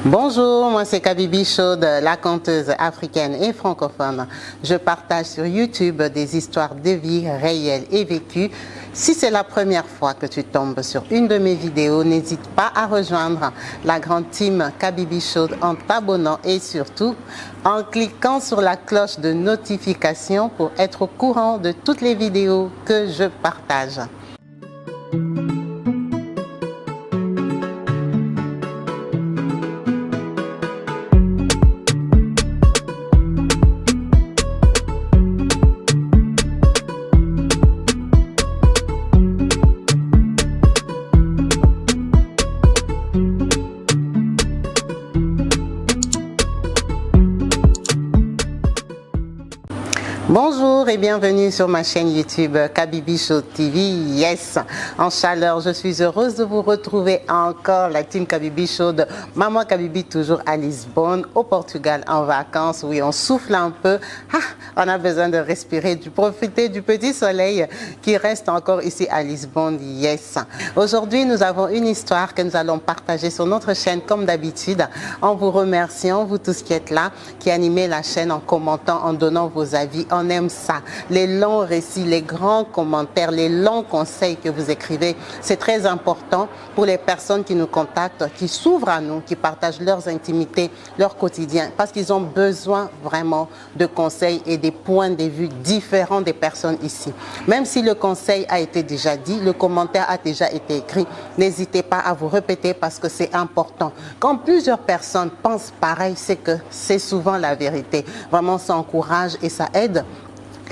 Bonjour, moi c'est Kabibi Chaude, la conteuse africaine et francophone. Je partage sur YouTube des histoires de vie réelles et vécues. Si c'est la première fois que tu tombes sur une de mes vidéos, n'hésite pas à rejoindre la grande team Kabibi Chaude en t'abonnant et surtout en cliquant sur la cloche de notification pour être au courant de toutes les vidéos que je partage. Bonjour et bienvenue sur ma chaîne YouTube Kabibi Chaude TV. Yes, en chaleur, je suis heureuse de vous retrouver encore, la team Kabibi Chaude. Maman Kabibi toujours à Lisbonne, au Portugal, en vacances. Oui, on souffle un peu. On a besoin de respirer, de profiter du petit soleil qui reste encore ici à Lisbonne. Yes. Aujourd'hui, nous avons une histoire que nous allons partager sur notre chaîne comme d'habitude. En vous remerciant, vous tous qui êtes là, qui animez la chaîne en commentant, en donnant vos avis. On aime ça. Les longs récits, les grands commentaires, les longs conseils que vous écrivez, c'est très important pour les personnes qui nous contactent, qui s'ouvrent à nous, qui partagent leurs intimités, leur quotidien, parce qu'ils ont besoin vraiment de conseils et des points de vue différents des personnes ici. Même si le conseil a été déjà dit, le commentaire a déjà été écrit, n'hésitez pas à vous répéter parce que c'est important. Quand plusieurs personnes pensent pareil, c'est que c'est souvent la vérité. Vraiment, ça encourage et ça aide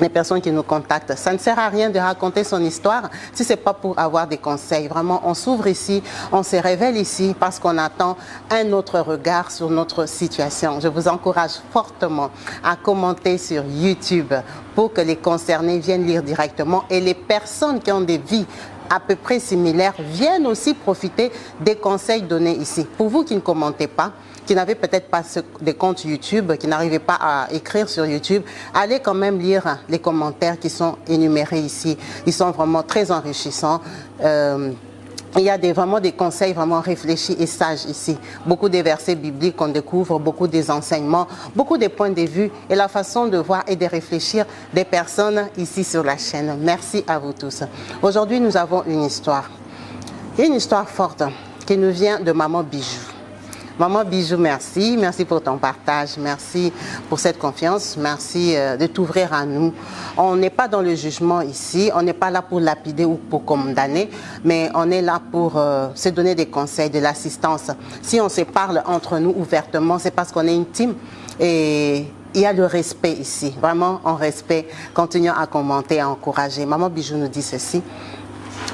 les personnes qui nous contactent. Ça ne sert à rien de raconter son histoire si ce n'est pas pour avoir des conseils. Vraiment, on s'ouvre ici, on se révèle ici parce qu'on attend un autre regard sur notre situation. Je vous encourage fortement à commenter sur YouTube pour que les concernés viennent lire directement et les personnes qui ont des vies à peu près similaires viennent aussi profiter des conseils donnés ici. Pour vous qui ne commentez pas, qui n'avaient peut-être pas des comptes YouTube, qui n'arrivaient pas à écrire sur YouTube, allez quand même lire les commentaires qui sont énumérés ici. Ils sont vraiment très enrichissants. Il y a vraiment des conseils vraiment réfléchis et sages ici. Beaucoup des versets bibliques qu'on découvre, beaucoup des enseignements, beaucoup des points de vue et la façon de voir et de réfléchir des personnes ici sur la chaîne. Merci à vous tous. Aujourd'hui, nous avons une histoire forte qui nous vient de Maman Bijou. Maman Bijou, merci. Merci pour ton partage. Merci pour cette confiance. Merci de t'ouvrir à nous. On n'est pas dans le jugement ici. On n'est pas là pour lapider ou pour condamner. Mais on est là pour se donner des conseils, de l'assistance. Si on se parle entre nous ouvertement, c'est parce qu'on est intime. Et il y a le respect ici. Vraiment, en respect. Continuons à commenter, à encourager. Maman Bijou nous dit ceci.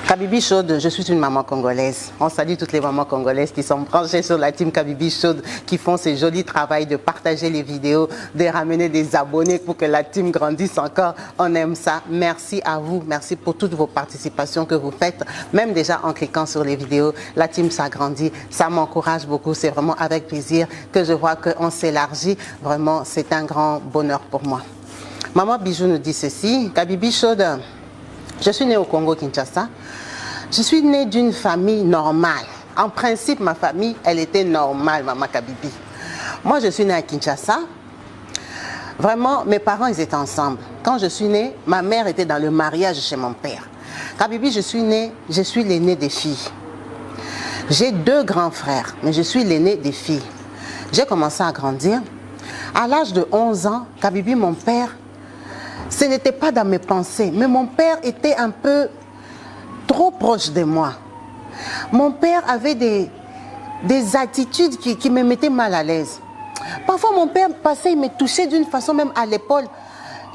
Kabibi Chaude, je suis une maman congolaise. On salue toutes les mamans congolaises qui sont branchées sur la team Kabibi Chaude, qui font ce joli travail de partager les vidéos, de ramener des abonnés pour que la team grandisse encore. On aime ça. Merci à vous. Merci pour toutes vos participations que vous faites. Même déjà en cliquant sur les vidéos, la team s'agrandit. Ça m'encourage beaucoup. C'est vraiment avec plaisir que je vois qu'on s'élargit. Vraiment, c'est un grand bonheur pour moi. Maman Bijou nous dit ceci. Kabibi Chaude, je suis née au Congo-Kinshasa. Je suis née d'une famille normale. En principe, ma famille, elle était normale, Maman Kabibi. Moi, je suis née à Kinshasa. Vraiment, mes parents, ils étaient ensemble. Quand je suis née, ma mère était dans le mariage chez mon père. Kabibi, je suis l'aînée des filles. J'ai 2 grands frères, mais je suis l'aînée des filles. J'ai commencé à grandir. À l'âge de 11 ans, Kabibi, mon père, ce n'était pas dans mes pensées, mais mon père était un peu trop proche de moi. Mon père avait des attitudes qui me mettaient mal à l'aise. Parfois, mon père passait, il me touchait d'une façon même à l'épaule.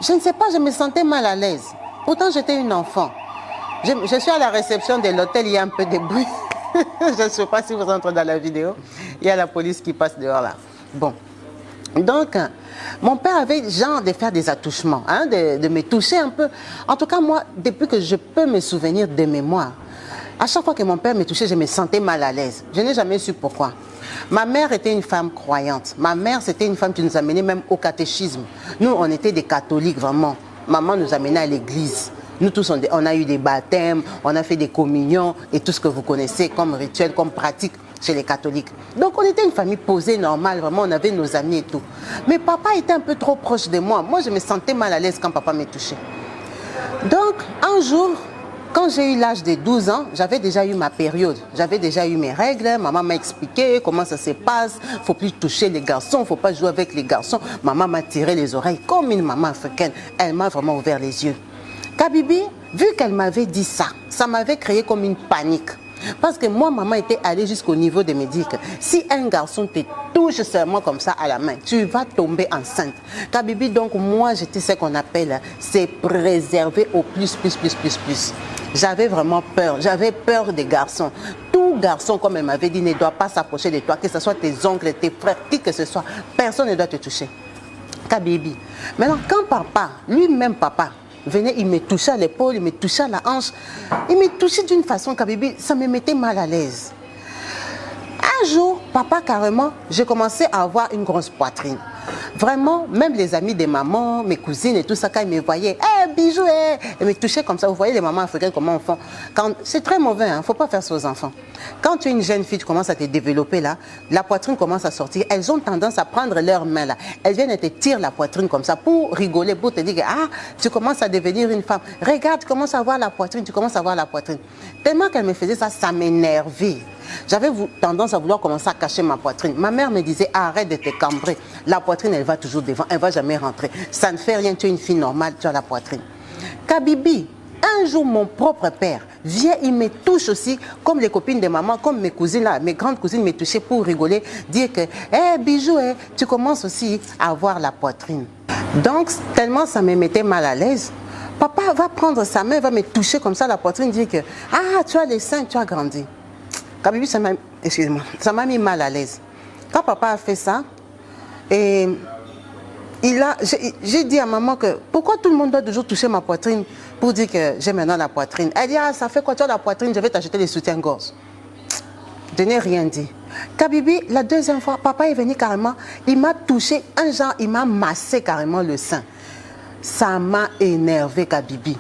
Je ne sais pas, je me sentais mal à l'aise. Pourtant, j'étais une enfant. Je suis à la réception de l'hôtel, il y a un peu de bruit. Je ne sais pas si vous entrez dans la vidéo. Il y a la police qui passe dehors là. Bon. Donc, mon père avait genre de faire des attouchements, hein, de me toucher un peu. En tout cas, moi, depuis que je peux me souvenir de mémoire, à chaque fois que mon père me touchait, je me sentais mal à l'aise. Je n'ai jamais su pourquoi. Ma mère était une femme croyante. Ma mère, c'était une femme qui nous amenait même au catéchisme. Nous, on était des catholiques, vraiment. Maman nous amenait à l'église. Nous tous, on a eu des baptêmes, on a fait des communions et tout ce que vous connaissez comme rituel, comme pratique. chez les catholiques. Donc on était une famille posée, normale, vraiment, on avait nos amis et tout. Mais papa était un peu trop proche de moi. Moi, je me sentais mal à l'aise quand papa me touchait. Donc, un jour, quand j'ai eu l'âge de 12 ans, j'avais déjà eu ma période. J'avais déjà eu mes règles. Maman m'a expliqué comment ça se passe. Il ne faut plus toucher les garçons, il ne faut pas jouer avec les garçons. Maman m'a tiré les oreilles comme une maman africaine. Elle m'a vraiment ouvert les yeux. Kabibi, vu qu'elle m'avait dit ça, ça m'avait créé comme une panique. Parce que moi, maman était allée jusqu'au niveau de me dire que si un garçon te touche seulement comme ça à la main, tu vas tomber enceinte. Kabibi, donc moi, j'étais ce qu'on appelle, c'est préserver au plus. J'avais vraiment peur. J'avais peur des garçons. Tout garçon, comme elle m'avait dit, ne doit pas s'approcher de toi, que ce soit tes oncles, tes frères, qui que ce soit. Personne ne doit te toucher. Kabibi. Maintenant, quand papa, lui-même papa, venait, il me touchait à l'épaule, il me touchait à la hanche. Il me touchait d'une façon, Kabibi, ça me mettait mal à l'aise. Un jour, papa, carrément, j'ai commencé à avoir une grosse poitrine. Vraiment, même les amis des mamans, mes cousines et tout ça, quand ils me voyaient, hey, bijou, hey, ils me touchaient comme ça. Vous voyez les mamans africaines, comment on fait. C'est très mauvais, il ne faut pas faire ça aux enfants. Quand tu es une jeune fille, tu commences à te développer là, la poitrine commence à sortir. Elles ont tendance à prendre leurs mains là. Elles viennent et te tirent la poitrine comme ça pour rigoler, pour te dire que ah, tu commences à devenir une femme. Regarde, tu commences à avoir la poitrine, tu commences à avoir la poitrine. Tellement qu'elle me faisait ça, ça m'énervait. J'avais tendance à vouloir commencer à cacher ma poitrine. Ma mère me disait, arrête de te cambrer. La poitrine, elle va toujours devant, elle ne va jamais rentrer. Ça ne fait rien, tu es une fille normale, tu as la poitrine. Kabibi, un jour, mon propre père vient, il me touche aussi, comme les copines de maman, comme mes cousines là, mes grandes cousines me touchaient pour rigoler, dire que, hé, bijou, tu commences aussi à avoir la poitrine. Donc, tellement ça me mettait mal à l'aise. Papa va prendre sa main, va me toucher comme ça la poitrine, dire que, ah, tu as les seins, tu as grandi. Kabibi, ça m'a mis mal à l'aise. Quand papa a fait ça, et j'ai dit à maman que pourquoi tout le monde doit toujours toucher ma poitrine pour dire que j'ai maintenant la poitrine. Elle dit, ah, ça fait quoi, tu as la poitrine, je vais t'acheter les soutiens-gorge. Je n'ai rien dit. Kabibi, la deuxième fois, papa est venu carrément, il m'a touché, un genre, il m'a massé carrément le sein. Ça m'a énervé, Kabibi.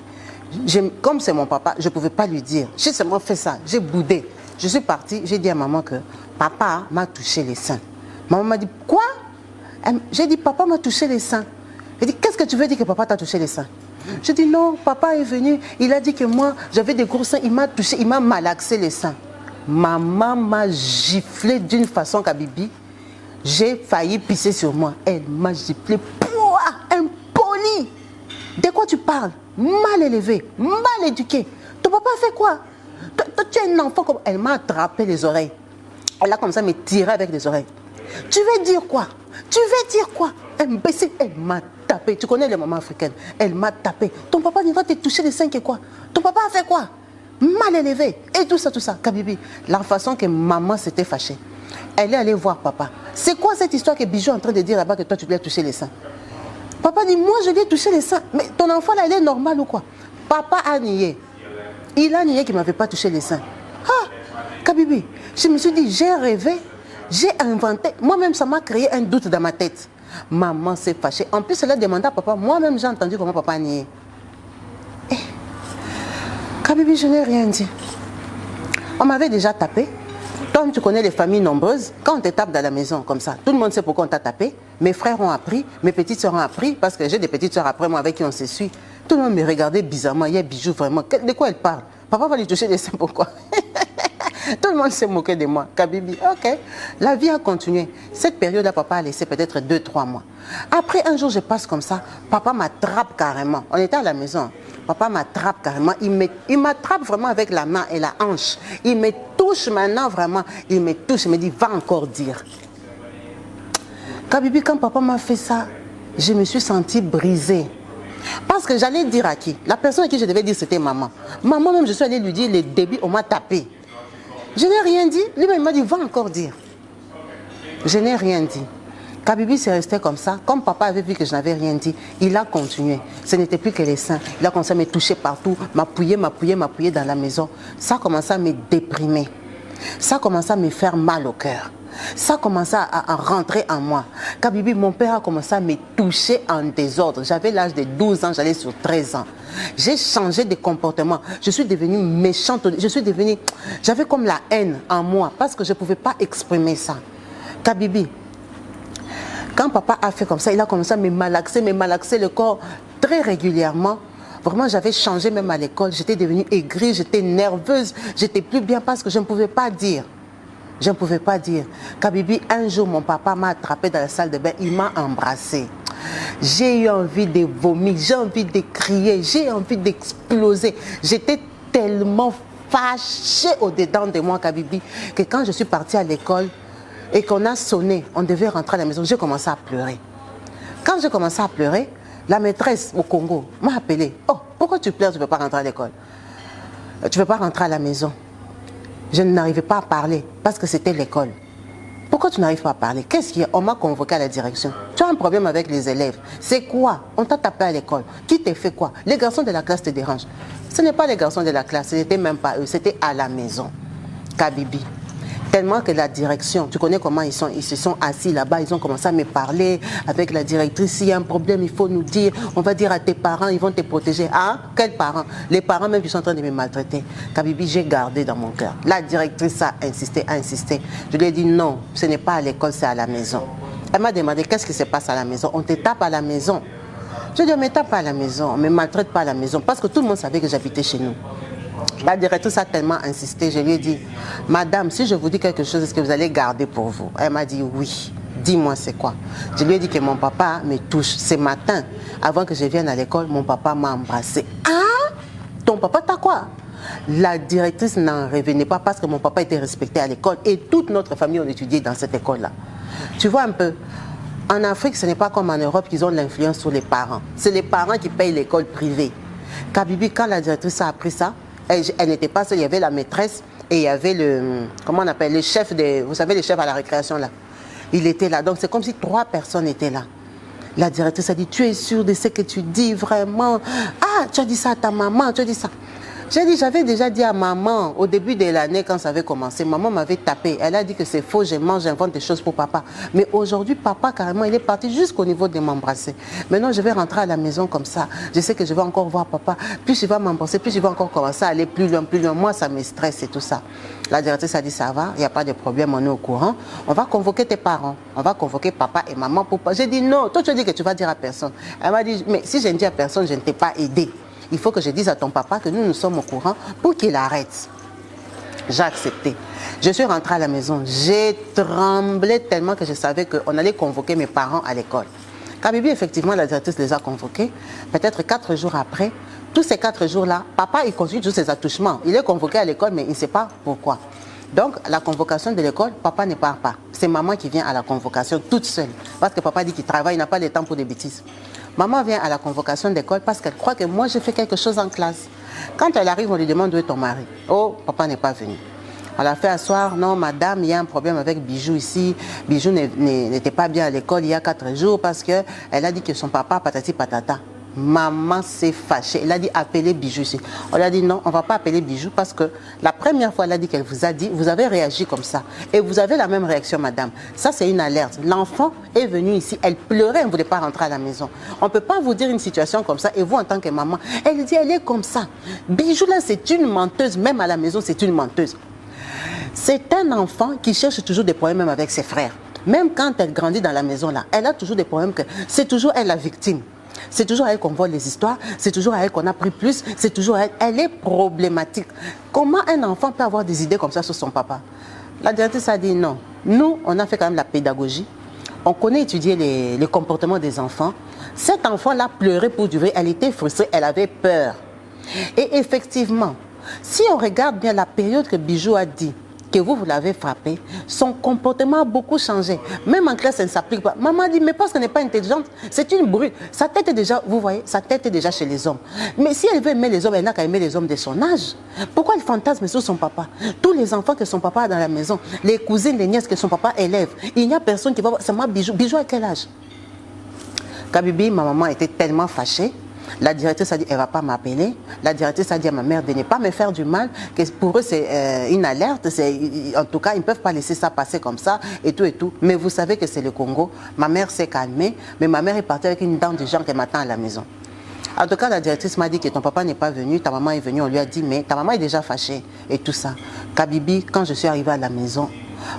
Comme c'est mon papa, je ne pouvais pas lui dire. J'ai seulement fait ça, j'ai boudé. Je suis partie, j'ai dit à maman que papa m'a touché les seins. Maman m'a dit, quoi? J'ai dit, papa m'a touché les seins. Elle dit, qu'est-ce que tu veux dire que papa t'a touché les seins? Je dis, non, papa est venu, il a dit que moi, j'avais des gros seins, il m'a touché, il m'a malaxé les seins. Maman m'a giflé d'une façon, Kabibi. J'ai failli pisser sur moi. Elle m'a giflé, pouah, impoli. De quoi tu parles? Mal élevé, mal éduqué. Ton papa a fait quoi? Toi, tu es un enfant comme... Elle m'a attrapé les oreilles. Elle a comme ça me tiré avec les oreilles. Tu veux dire quoi? Tu veux dire quoi? Imbécile, elle m'a tapé. Tu connais les mamans africaines. Elle m'a tapé. Ton papa ne va te toucher les seins que quoi? Ton papa a fait quoi? Mal élevé. Et tout ça, Kabibi. La façon que maman s'était fâchée. Elle est allée voir papa. C'est quoi cette histoire que Bijou est en train de dire là-bas que toi tu lui as touché les seins? Papa dit, moi je lui ai touché les seins. Mais ton enfant là, il est normal ou quoi? Papa a nié. Il a nié qu'il ne m'avait pas touché les seins. Ah, Kabibi, je me suis dit, j'ai rêvé, j'ai inventé. Moi-même, ça m'a créé un doute dans ma tête. Maman s'est fâchée. En plus, elle a demandé à papa. Moi-même, j'ai entendu comment papa a nié. Eh, Kabibi, je n'ai rien dit. On m'avait déjà tapé. Toi, tu connais les familles nombreuses. Quand on te tape dans la maison, comme ça, tout le monde sait pourquoi on t'a tapé. Mes frères ont appris, mes petites soeurs ont appris, parce que j'ai des petites soeurs après moi avec qui on se suit. Tout le monde me regardait bizarrement. Il y a Bijou, vraiment. De quoi elle parle? Papa va lui toucher les seins, pourquoi? Tout le monde s'est moqué de moi. Kabibi, ok. La vie a continué. Cette période-là, papa a laissé peut-être 2-3 mois. Après, un jour, je passe comme ça. Papa m'attrape carrément. On était à la maison. Papa m'attrape carrément. Il m'attrape vraiment avec la main et la hanche. Il me touche maintenant vraiment. Il me touche. Il me dit, va encore dire. Kabibi, quand papa m'a fait ça, je me suis sentie brisée. Parce que j'allais dire à qui? La personne à qui je devais dire, c'était maman. Maman même, je suis allée lui dire les débuts, on m'a tapé. Je n'ai rien dit. Lui-même, il m'a dit, va encore dire. Je n'ai rien dit. Kabibi s'est resté comme ça. Comme papa avait vu que je n'avais rien dit, il a continué. Ce n'était plus que les seins. Il a commencé à me toucher partout, m'appuyer dans la maison. Ça a commencé à me déprimer. Ça a commencé à me faire mal au cœur. Ça a commencé à rentrer en moi. Kabibi, mon père a commencé à me toucher en désordre. J'avais l'âge de 12 ans, j'allais sur 13 ans. J'ai changé de comportement. Je suis devenue méchante. J'avais comme la haine en moi parce que je ne pouvais pas exprimer ça. Kabibi, quand papa a fait comme ça, il a commencé à me malaxer le corps très régulièrement. Vraiment, j'avais changé même à l'école. J'étais devenue aigrie, j'étais nerveuse, j'étais plus bien parce que je ne pouvais pas dire. Je ne pouvais pas dire. Kabibi, un jour, mon papa m'a attrapé dans la salle de bain, il m'a embrassée. J'ai eu envie de vomir, j'ai envie de crier, j'ai envie d'exploser. J'étais tellement fâchée au-dedans de moi, Kabibi, que quand je suis partie à l'école et qu'on a sonné, on devait rentrer à la maison, j'ai commencé à pleurer. Quand j'ai commencé à pleurer, la maîtresse au Congo m'a appelé. Oh, pourquoi tu pleures, tu ne peux pas rentrer à l'école? Tu ne peux pas rentrer à la maison. Je n'arrivais pas à parler parce que c'était l'école. Pourquoi tu n'arrives pas à parler? Qu'est-ce qu'il y a? On m'a convoqué à la direction. Tu as un problème avec les élèves. C'est quoi? On t'a tapé à l'école. Qui t'a fait quoi? Les garçons de la classe te dérangent. Ce n'est pas les garçons de la classe, ce n'était même pas eux, c'était à la maison. Kabibi. Tellement que la direction, tu connais comment ils se sont assis là-bas, ils ont commencé à me parler avec la directrice. S'il y a un problème, il faut nous dire, on va dire à tes parents, ils vont te protéger. Ah, quels parents? Les parents même qui sont en train de me maltraiter. Kabibi, j'ai gardé dans mon cœur. La directrice a insisté. Je lui ai dit non, ce n'est pas à l'école, c'est à la maison. Elle m'a demandé qu'est-ce qui se passe à la maison. On te tape à la maison. Je lui ai dit on ne me tape pas à la maison, on ne me maltraite pas à la maison parce que tout le monde savait que j'habitais chez nous. La directrice a tellement insisté, je lui ai dit, madame, si je vous dis quelque chose, est-ce que vous allez garder pour vous? Elle m'a dit oui. Dis-moi c'est quoi? Je lui ai dit que mon papa me touche. Ce matin, avant que je vienne à l'école, mon papa m'a embrassé. Ah, ton papa t'a quoi? La directrice n'en revenait pas parce que mon papa était respecté à l'école et toute notre famille on étudiait dans cette école-là. Tu vois un peu, en Afrique, ce n'est pas comme en Europe qu'ils ont l'influence sur les parents. C'est les parents qui payent l'école privée. Kabibi, quand la directrice a appris ça, elle n'était pas seule, il y avait la maîtresse et il y avait comment on appelle, le chef vous savez, le chef à la récréation là. Il était là, donc c'est comme si 3 personnes étaient là. La directrice a dit, tu es sûre de ce que tu dis vraiment? Ah, tu as dit ça à ta maman, tu as dit ça. J'ai dit, j'avais déjà dit à maman, au début de l'année, quand ça avait commencé, maman m'avait tapé. Elle a dit que c'est faux, je mange, j'invente des choses pour papa. Mais aujourd'hui, papa, carrément, il est parti jusqu'au niveau de m'embrasser. Maintenant, je vais rentrer à la maison comme ça. Je sais que je vais encore voir papa. Plus il va m'embrasser, plus il va encore commencer à aller plus loin, plus loin. Moi, ça me stresse et tout ça. La directrice a dit, ça va, il n'y a pas de problème, on est au courant. On va convoquer tes parents. On va convoquer papa et maman pour... J'ai dit, non, toi, tu as dit que tu vas dire à personne. Elle m'a dit, mais si je ne dis à personne, je ne t'ai pas aidé. Il faut que je dise à ton papa que nous sommes au courant pour qu'il arrête. J'ai accepté. Je suis rentrée à la maison. J'ai tremblé tellement que je savais qu'on allait convoquer mes parents à l'école. Kabibi, effectivement, la directrice les a convoqués. Peut-être 4 jours après, tous ces 4 jours-là, papa, il continue tous ses attouchements. Il est convoqué à l'école, mais il ne sait pas pourquoi. Donc, la convocation de l'école, papa ne part pas. C'est maman qui vient à la convocation toute seule. Parce que papa dit qu'il travaille, il n'a pas le temps pour des bêtises. Maman vient à la convocation d'école parce qu'elle croit que moi, j'ai fait quelque chose en classe. Quand elle arrive, on lui demande où est ton mari. Oh, papa n'est pas venu. On l'a fait asseoir. Non, madame, il y a un problème avec Bijou ici. Bijou n'était pas bien à l'école il y a 4 jours parce qu'elle a dit que son papa, patati patata. Maman s'est fâchée. Elle a dit appelez Bijou ici. On lui a dit non, on ne va pas appeler Bijou parce que la première fois, elle a dit qu'elle vous a dit, vous avez réagi comme ça. Et vous avez la même réaction, madame. Ça, c'est une alerte. L'enfant est venu ici, elle pleurait, elle ne voulait pas rentrer à la maison. On ne peut pas vous dire une situation comme ça et vous, en tant que maman, elle dit, elle est comme ça. Bijou, là, c'est une menteuse. Même à la maison, c'est une menteuse. C'est un enfant qui cherche toujours des problèmes même avec ses frères. Même quand elle grandit dans la maison, là, elle a toujours des problèmes que c'est toujours elle la victime. C'est toujours à elle qu'on voit les histoires, c'est toujours à elle qu'on a pris plus, c'est toujours à elle. Elle est problématique. Comment un enfant peut avoir des idées comme ça sur son papa? La directrice a dit non. Nous, on a fait quand même la pédagogie. On connaît étudier les comportements des enfants. Cet enfant-là pleurait pour durer, elle était frustrée, elle avait peur. Et effectivement, si on regarde bien la période que Bijou a dit, que vous l'avez frappé, son comportement a beaucoup changé. Même en classe, elle ne s'applique pas. Maman dit, mais parce qu'elle n'est pas intelligente, c'est une brute. Sa tête est déjà, vous voyez, sa tête est déjà chez les hommes. Mais si elle veut aimer les hommes, elle n'a qu'à aimer les hommes de son âge. Pourquoi elle fantasme sur son papa? Tous les enfants que son papa a dans la maison, les cousines, les nièces que son papa élève, il n'y a personne qui va voir. C'est moi, Bijou. Bijou à quel âge? Kabibi, ma maman était tellement fâchée. La directrice a dit, elle ne va pas m'appeler. La directrice a dit à ma mère de ne pas me faire du mal, que pour eux, c'est une alerte. En tout cas, ils ne peuvent pas laisser ça passer comme ça, et tout, et tout. Mais vous savez que c'est le Congo. Ma mère s'est calmée, mais ma mère est partie avec une dent de gens qui m'attend à la maison. En tout cas, la directrice m'a dit que ton papa n'est pas venu, ta maman est venue. On lui a dit, mais ta maman est déjà fâchée, et tout ça. Kabibi, quand je suis arrivée à la maison,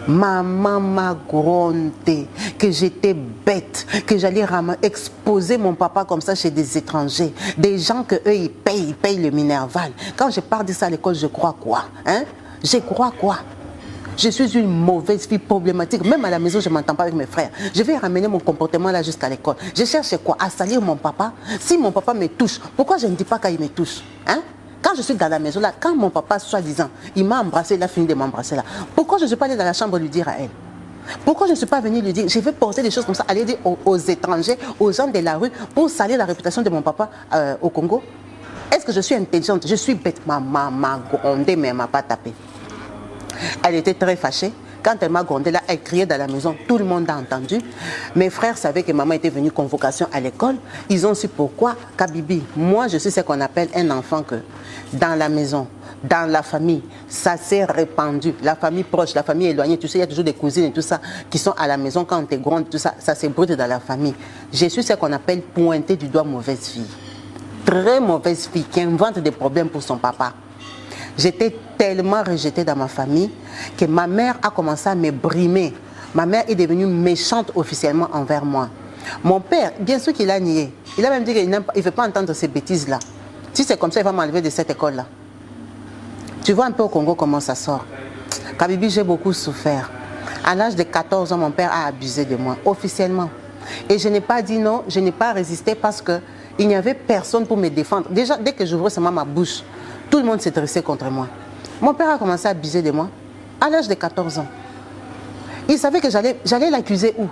maman m'a grondé, que j'étais bête, que j'allais exposer mon papa comme ça chez des étrangers, des gens que eux ils payent le Minerval. Quand je parle de ça à l'école, je crois quoi, hein? Je crois quoi? Je suis une mauvaise fille problématique. Même à la maison, je ne m'entends pas avec mes frères. Je vais ramener mon comportement là jusqu'à l'école. Je cherche quoi? À salir mon papa. Si mon papa me touche, pourquoi je ne dis pas quand il me touche, hein? Quand je suis dans la maison là, quand mon papa, soi-disant, il m'a embrassé, il a fini de m'embrasser là, pourquoi je ne suis pas allée dans la chambre lui dire à elle? Pourquoi je ne suis pas venue lui dire, je vais porter des choses comme ça, aller dire aux étrangers, aux gens de la rue, pour salir la réputation de mon papa au Congo? Est-ce que je suis intelligente? Je suis bête. Maman m'a grondé, mais elle ne m'a pas tapé. Elle était très fâchée. Quand elle m'a grondé là, elle criait dans la maison. Tout le monde a entendu. Mes frères savaient que maman était venue convocation à l'école. Ils ont su pourquoi. Kabibi, moi je suis ce qu'on appelle un enfant que dans la maison, dans la famille, ça s'est répandu. La famille proche, la famille éloignée, tu sais, il y a toujours des cousines et tout ça qui sont à la maison quand on te gronde, tout ça, ça s'ébruite dans la famille. Je suis ce qu'on appelle pointer du doigt mauvaise fille. Très mauvaise fille qui invente des problèmes pour son papa. J'étais tellement rejetée dans ma famille que ma mère a commencé à me brimer. Ma mère est devenue méchante officiellement envers moi. Mon père, bien sûr qu'il a nié. Il a même dit qu'il ne veut pas entendre ces bêtises-là. Si c'est comme ça, il va m'enlever de cette école-là. Tu vois un peu au Congo comment ça sort. Kabibi, j'ai beaucoup souffert. À l'âge de 14 ans, mon père a abusé de moi, officiellement. Et je n'ai pas dit non, je n'ai pas résisté parce qu'il n'y avait personne pour me défendre. Déjà, dès que j'ouvrais seulement ma bouche, tout le monde s'est dressé contre moi. Mon père a commencé à abuser de moi à l'âge de 14 ans. Il savait que j'allais l'accuser où?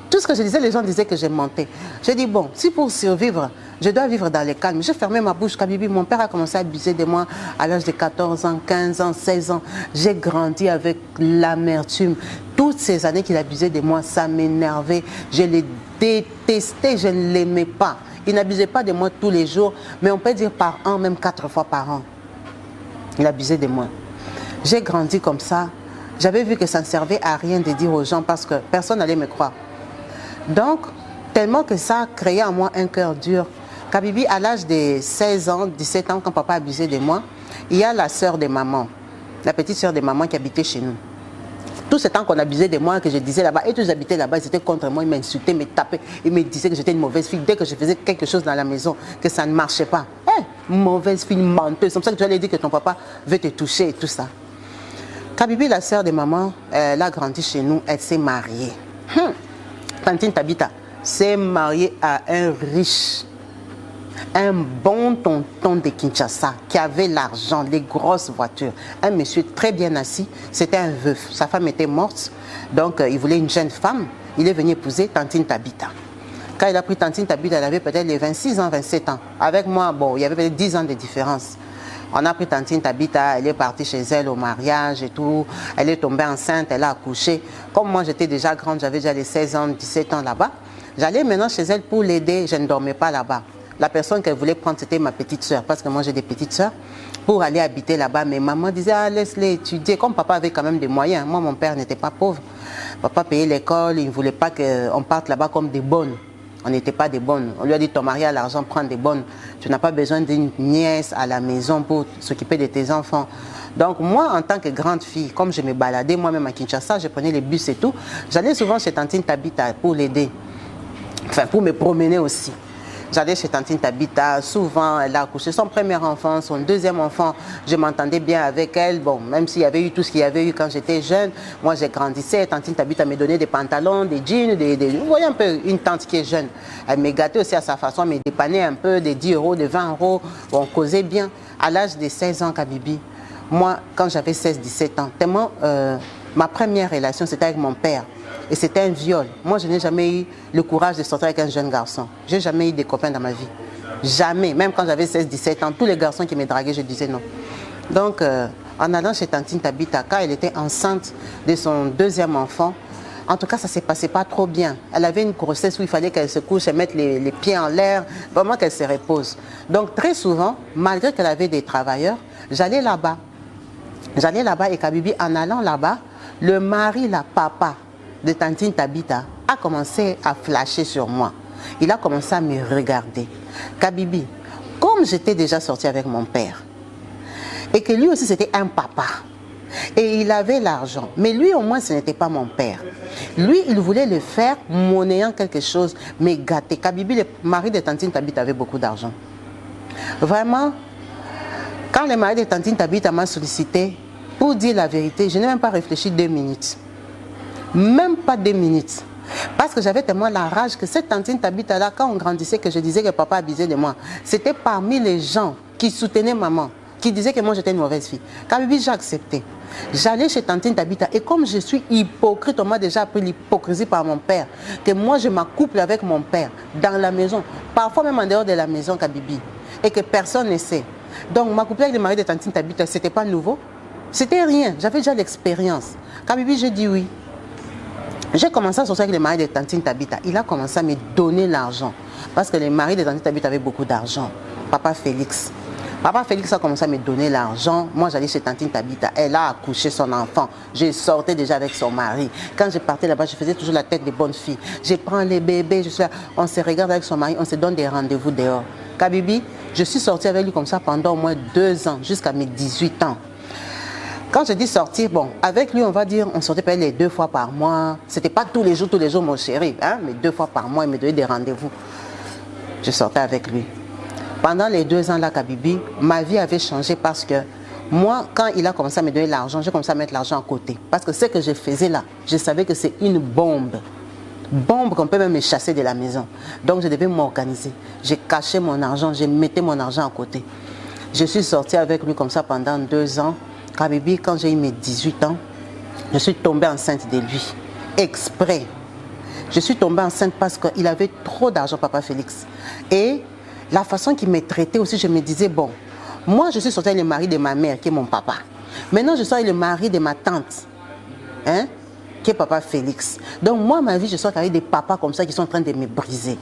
Tout ce que je disais, les gens disaient que j'ai menti. J'ai dit, bon, si pour survivre, je dois vivre dans le calme. J'ai fermé ma bouche, Kabibi. Mon père a commencé à abuser de moi à l'âge de 14 ans, 15 ans, 16 ans. J'ai grandi avec l'amertume. Toutes ces années qu'il abusait de moi, ça m'énervait. Je le détestais, je ne l'aimais pas. Il n'abusait pas de moi tous les jours, mais on peut dire par an, même 4 fois par an. Il abusait de moi. J'ai grandi comme ça. J'avais vu que ça ne servait à rien de dire aux gens parce que personne n'allait me croire. Donc, tellement que ça a créé en moi un cœur dur. Kabibi, à l'âge de 16 ans, 17 ans, quand papa abusait de moi, il y a la sœur de maman, la petite sœur de maman qui habitait chez nous. Tout ce temps qu'on abusait de moi, que je disais là-bas, et tous ils habitaient là-bas, ils étaient contre moi, ils m'insultaient, me tapaient, ils me disaient que j'étais une mauvaise fille. Dès que je faisais quelque chose dans la maison, que ça ne marchait pas. Mauvaise fille, menteuse. C'est comme ça que tu allais dire que ton papa veut te toucher et tout ça. Kabibi, la sœur de maman, elle a grandi chez nous, elle s'est mariée. Tantine Tabita s'est mariée à un riche, un bon tonton de Kinshasa qui avait l'argent, les grosses voitures. Un monsieur très bien assis, c'était un veuf. Sa femme était morte, donc il voulait une jeune femme. Il est venu épouser Tantine Tabita. Quand il a pris Tantine Tabita, elle avait peut-être les 26 ans, 27 ans. Avec moi, bon, il y avait peut-être 10 ans de différence. On a pris Tantine Tabita, elle est partie chez elle au mariage et tout. Elle est tombée enceinte, elle a accouché. Comme moi, j'étais déjà grande, j'avais déjà les 16 ans, 17 ans là-bas. J'allais maintenant chez elle pour l'aider, je ne dormais pas là-bas. La personne qu'elle voulait prendre, c'était ma petite soeur, parce que moi j'ai des petites soeurs, pour aller habiter là-bas. Mais maman disait, ah, laisse-les étudier. Comme papa avait quand même des moyens, moi mon père n'était pas pauvre. Papa payait l'école, il ne voulait pas qu'on parte là-bas comme des bonnes. On n'était pas des bonnes. On lui a dit, ton mari a l'argent, prends des bonnes. Tu n'as pas besoin d'une nièce à la maison pour s'occuper de tes enfants. Donc moi, en tant que grande fille, comme je me baladais moi-même à Kinshasa, je prenais les bus et tout, j'allais souvent chez Tantine Tabita pour l'aider. Enfin, pour me promener aussi. J'allais chez Tantine Tabita, souvent elle a accouché son premier enfant, son deuxième enfant, je m'entendais bien avec elle. Bon, même s'il y avait eu tout ce qu'il y avait eu quand j'étais jeune, moi j'ai grandissé, Tantine Tabita me donnait des pantalons, des jeans, vous voyez un peu une tante qui est jeune. Elle me gâtait aussi à sa façon, elle me dépannait un peu, des 10 euros, des 20 euros, on causait bien. À l'âge de 16 ans, Kabibi, moi quand j'avais 16-17 ans, tellement ma première relation c'était avec mon père. Et c'était un viol. Moi, je n'ai jamais eu le courage de sortir avec un jeune garçon. Je n'ai jamais eu de copains dans ma vie. Jamais. Même quand j'avais 16-17 ans, tous les garçons qui me draguaient, je disais non. Donc, en allant chez Tantine Tabita, quand elle était enceinte de son deuxième enfant, En tout cas, ça ne s'est passé pas trop bien. Elle avait une grossesse où il fallait qu'elle se couche et mette les pieds en l'air, vraiment qu'elle se repose. Donc très souvent, malgré qu'elle avait des travailleurs, j'allais là-bas. J'allais là-bas et Kabibi, en allant là-bas, le mari, la papa de Tantine Tabita a commencé à flasher sur moi. Il a commencé à me regarder. Kabibi, comme j'étais déjà sortie avec mon père, et que lui aussi c'était un papa, et il avait l'argent, mais lui au moins ce n'était pas mon père. Lui, il voulait le faire monnayant quelque chose, mais gâté. Kabibi, le mari de Tantine Tabita, avait beaucoup d'argent. Vraiment, quand le mari de Tantine Tabita m'a sollicité, pour dire la vérité, je n'ai même pas réfléchi 2 minutes. Même pas 2 minutes. Parce que j'avais tellement la rage que cette Tantine Tabita là, quand on grandissait, que je disais que papa abusait de moi, c'était parmi les gens qui soutenaient maman, qui disaient que moi j'étais une mauvaise fille. Kabibi, j'ai accepté. J'allais chez Tantine Tabita et comme je suis hypocrite, on m'a déjà appris l'hypocrisie par mon père, que moi je m'accouple avec mon père dans la maison, parfois même en dehors de la maison, Kabibi, et que personne ne sait. Donc m'accoupler avec le mari de Tantine Tabita, c'était pas nouveau, c'était rien, j'avais déjà l'expérience. Kabibi, j'ai dit oui. J'ai commencé à sortir avec le mari de Tantine Tabita. Il a commencé à me donner l'argent. Parce que le mari de Tantine Tabita avait beaucoup d'argent. Papa Félix. Papa Félix a commencé à me donner l'argent. Moi, j'allais chez Tantine Tabita. Elle a accouché son enfant. Je sortais déjà avec son mari. Quand je partais là-bas, je faisais toujours la tête des bonnes filles. Je prends les bébés, je suis là. On se regarde avec son mari, on se donne des rendez-vous dehors. Kabibi, je suis sortie avec lui comme ça pendant au moins 2 ans, jusqu'à mes 18 ans. Quand je dis sortir, bon, avec lui, on va dire, on sortait peut-être les 2 fois par mois. C'était pas tous les jours, mon chéri, hein, mais 2 fois par mois, il me donnait des rendez-vous. Je sortais avec lui. Pendant les 2 ans là, Kabibi, ma vie avait changé parce que moi, quand il a commencé à me donner l'argent, j'ai commencé à mettre l'argent à côté. Parce que ce que je faisais là, je savais que c'est une bombe. Bombe qu'on peut même me chasser de la maison. Donc je devais m'organiser. J'ai caché mon argent, j'ai mettais mon argent à côté. Je suis sortie avec lui comme ça pendant 2 ans. Kabibi, quand j'ai eu mes 18 ans, je suis tombée enceinte de lui. Exprès. Je suis tombée enceinte parce qu'il avait trop d'argent, papa Félix. Et la façon qu'il me traitait aussi, je me disais, bon, moi je suis sortie avec le mari de ma mère, qui est mon papa. Maintenant je suis avec le mari de ma tante, hein, qui est papa Félix. Donc moi, ma vie, je sors avec des papas comme ça qui sont en train de me briser.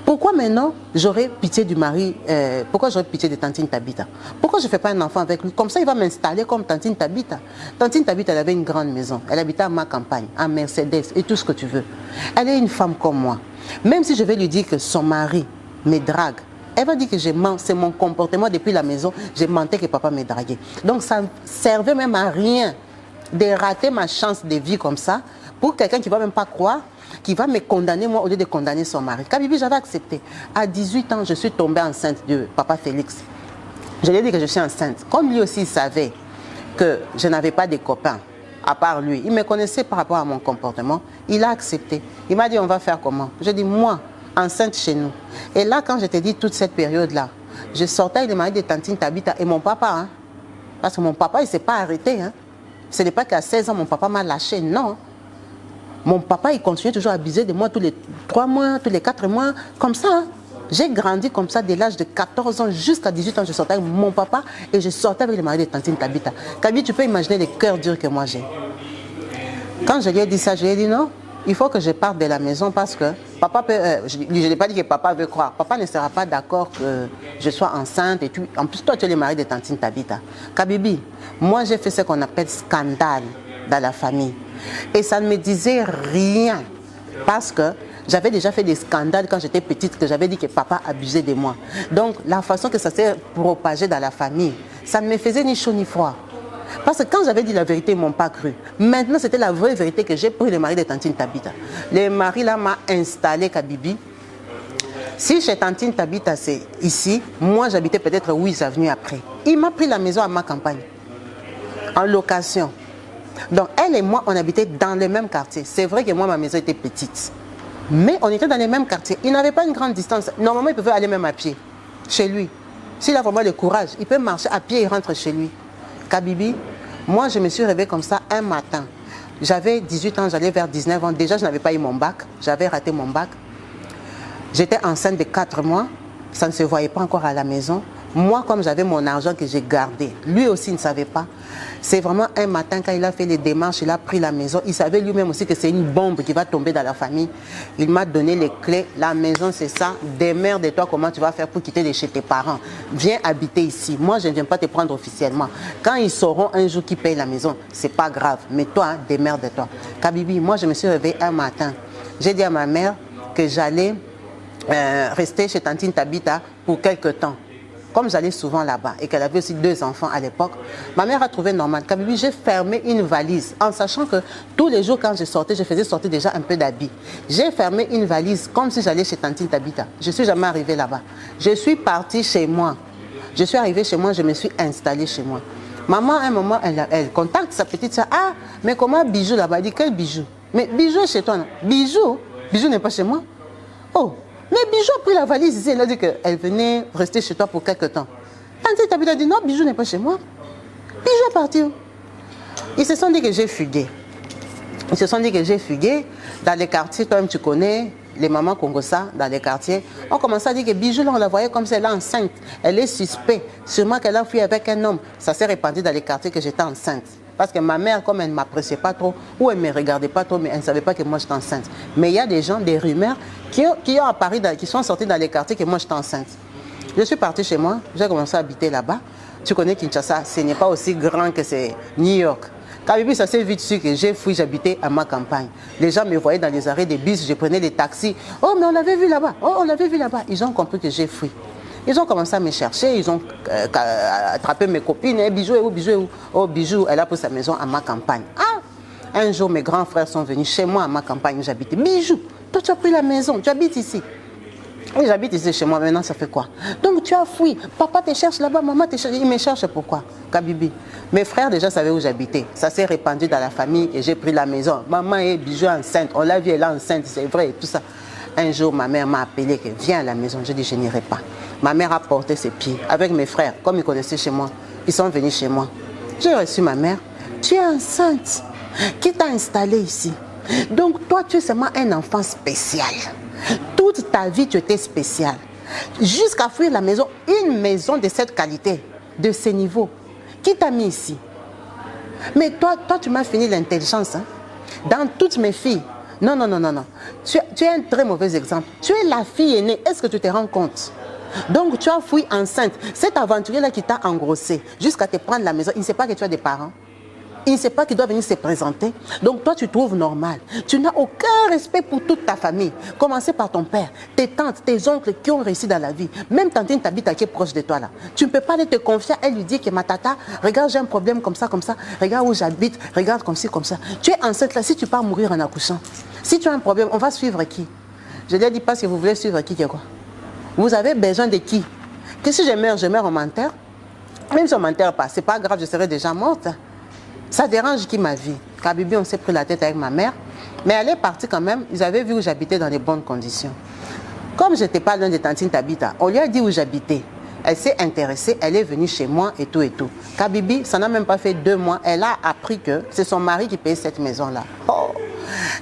Pourquoi maintenant j'aurais pitié du mari, pourquoi j'aurais pitié de Tantine Tabita? Pourquoi je ne fais pas un enfant avec lui? Comme ça, il va m'installer comme Tantine Tabita. Tantine Tabita, elle avait une grande maison. Elle habitait à ma campagne, à Mercedes et tout ce que tu veux. Elle est une femme comme moi. Même si je vais lui dire que son mari me drague, elle va dire que je mens, c'est mon comportement depuis la maison, j'ai menti que papa me draguait. Donc ça ne servait même à rien de rater ma chance de vie comme ça pour quelqu'un qui ne va même pas croire, qui va me condamner moi au lieu de condamner son mari. Kabibi, j'avais accepté. À 18 ans, je suis tombée enceinte de papa Félix. Je lui ai dit que je suis enceinte. Comme lui aussi, il savait que je n'avais pas de copains, à part lui. Il me connaissait par rapport à mon comportement. Il a accepté. Il m'a dit, on va faire comment? J'ai dit, moi, enceinte chez nous. Et là, quand je t'ai dit toute cette période-là, je sortais avec le mari de Tantine Tabita et mon papa. Hein, parce que mon papa, il ne s'est pas arrêté. Hein. Ce n'est pas qu'à 16 ans, mon papa m'a lâché, non. Mon papa, il continuait toujours à abuser de moi tous les 3 mois, tous les 4 mois, comme ça. Hein. J'ai grandi comme ça dès l'âge de 14 ans jusqu'à 18 ans. Je sortais avec mon papa et je sortais avec le mari de Tantine Tabita. Kabi, tu peux imaginer les cœurs durs que moi j'ai. Quand je lui ai dit ça, je lui ai dit non, il faut que je parte de la maison parce que papa peut... je n'ai pas dit que papa veut croire. Papa ne sera pas d'accord que je sois enceinte. Et en plus, toi, tu es le mari de Tantine Tabita. Kabibi, moi, j'ai fait ce qu'on appelle scandale dans la famille. Et ça ne me disait rien parce que j'avais déjà fait des scandales quand j'étais petite, que j'avais dit que papa abusait de moi. Donc, la façon que ça s'est propagé dans la famille, ça ne me faisait ni chaud ni froid. Parce que quand j'avais dit la vérité, ils ne m'ont pas cru. Maintenant, c'était la vraie vérité que j'ai pris le mari de Tantine Tabita. Le mari là m'a installé Kabibi. Si chez Tantine Tabita, c'est ici, moi j'habitais peut-être 8 avenues après. Il m'a pris la maison à ma campagne, en location. Donc elle et moi, on habitait dans le même quartier. C'est vrai que moi, ma maison était petite. Mais on était dans les mêmes quartiers. Il n'avait pas une grande distance. Normalement, il pouvait aller même à pied, chez lui. S'il a vraiment le courage, il peut marcher à pied et rentrer chez lui. Kabibi, moi je me suis réveillée comme ça un matin. J'avais 18 ans, j'allais vers 19 ans. Déjà, je n'avais pas eu mon bac. J'avais raté mon bac. J'étais enceinte de 4 mois. Ça ne se voyait pas encore à la maison. Moi, comme j'avais mon argent que j'ai gardé, lui aussi ne savait pas. C'est vraiment un matin, quand il a fait les démarches, il a pris la maison. Il savait lui-même aussi que c'est une bombe qui va tomber dans la famille. Il m'a donné les clés. La maison, c'est ça. Démerde-toi comment tu vas faire pour quitter de chez tes parents. Viens habiter ici. Moi, je ne viens pas te prendre officiellement. Quand ils sauront un jour qui paye la maison, c'est pas grave. Mais toi, démerde-toi. Kabibi, moi, je me suis réveillée un matin. J'ai dit à ma mère que j'allais rester chez Tantine Tabita pour quelque temps. Comme j'allais souvent là-bas et qu'elle avait aussi 2 enfants à l'époque, ma mère a trouvé normal. Kabibi, j'ai fermé une valise en sachant que tous les jours quand je sortais, je faisais sortir déjà un peu d'habits. J'ai fermé une valise comme si j'allais chez Tantine Tabita. Je ne suis jamais arrivée là-bas. Je suis partie chez moi. Je suis arrivée chez moi, je me suis installée chez moi. Maman, à un moment, elle contacte sa petite soeur. Ah, mais comment Bijou là-bas? Elle dit, quel Bijou? Mais Bijou est chez toi, non? Bijou? Bijou n'est pas chez moi. Oh, mais Bijou a pris la valise ici. Elle a dit qu'elle venait rester chez toi pour quelque temps. Tante Tabita a dit, non, Bijou n'est pas chez moi. Bijou est parti. Ils se sont dit que j'ai fugué. Ils se sont dit que j'ai fugué dans les quartiers. Toi-même, tu connais les mamans congossa dans les quartiers. On commençait à dire que Bijou, là, on la voyait comme si elle est enceinte. Elle est suspecte. Sûrement qu'elle a fui avec un homme. Ça s'est répandu dans les quartiers que j'étais enceinte. Parce que ma mère, comme elle ne m'appréciait pas trop, ou elle ne me regardait pas trop, mais elle ne savait pas que moi j'étais enceinte. Mais il y a des gens, des rumeurs, qui sont sortis dans les quartiers que moi j'étais enceinte. Je suis partie chez moi, j'ai commencé à habiter là-bas. Tu connais Kinshasa, ce n'est pas aussi grand que c'est New York. Kabibi, ça s'est vite su que j'ai fui, j'habitais à ma campagne. Les gens me voyaient dans les arrêts des bus, je prenais les taxis. Oh, mais on l'avait vu là-bas. Oh, on l'avait vu là-bas. Ils ont compris que j'ai fui. Ils ont commencé à me chercher, ils ont attrapé mes copines. Eh, Bijou est où? Bijou est où? Oh, Bijou, elle a pris sa maison à ma campagne. Ah! Un jour, mes grands frères sont venus chez moi à ma campagne où j'habitais. Bijou, toi tu as pris la maison, tu habites ici. Oui, j'habite ici chez moi, maintenant ça fait quoi? Donc tu as fui, papa te cherche là-bas, maman te cherche. Il me cherche pourquoi? Kabibi. Mes frères déjà savaient où j'habitais. Ça s'est répandu dans la famille et j'ai pris la maison. Maman est Bijou enceinte, on l'a vu, elle est enceinte, c'est vrai, et tout ça. Un jour, ma mère m'a appelé que viens à la maison. Je dis, je n'irai pas. Ma mère a porté ses pieds avec mes frères, comme ils connaissaient chez moi. Ils sont venus chez moi. J'ai reçu ma mère. Tu es enceinte. Qui t'a installé ici? Donc, toi, tu es seulement un enfant spécial. Toute ta vie, tu étais spécial. Jusqu'à fuir la maison, une maison de cette qualité, de ce niveau. Qui t'a mis ici? Mais toi tu m'as fini l'intelligence. Hein? Dans toutes mes filles, non. Tu es un très mauvais exemple. Tu es la fille aînée. Est-ce que tu te rends compte? Donc, tu as fui enceinte. Cet aventurier-là qui t'a engrossé jusqu'à te prendre la maison, il ne sait pas que tu as des parents. Il ne sait pas qu'il doit venir se présenter. Donc, toi, tu trouves normal. Tu n'as aucun respect pour toute ta famille. Commencez par ton père, tes tantes, tes oncles qui ont réussi dans la vie. Même tantine Tabita qui est proche de toi là. Tu ne peux pas aller te confier à elle, lui dire que ma tata, regarde, j'ai un problème comme ça. Regarde où j'habite, regarde comme ci, comme ça. Tu es enceinte là, si tu pars mourir en accouchant. Si tu as un problème, on va suivre qui? Je lui ai dit, parce que vous voulez suivre qui, quoi? Vous avez besoin de qui? Que si je meurs, on m'enterre. Même si on ne m'enterre pas, c'est pas grave, je serai déjà morte. Ça dérange qui ma vie? Kabibi, on s'est pris la tête avec ma mère. Mais elle est partie quand même. Ils avaient vu où j'habitais dans de bonnes conditions. Comme je n'étais pas loin de Tantine Tabita, on lui a dit où j'habitais. Elle s'est intéressée, elle est venue chez moi et tout et tout. Kabibi, ça n'a même pas fait 2 mois. Elle a appris que c'est son mari qui payait cette maison-là. Oh.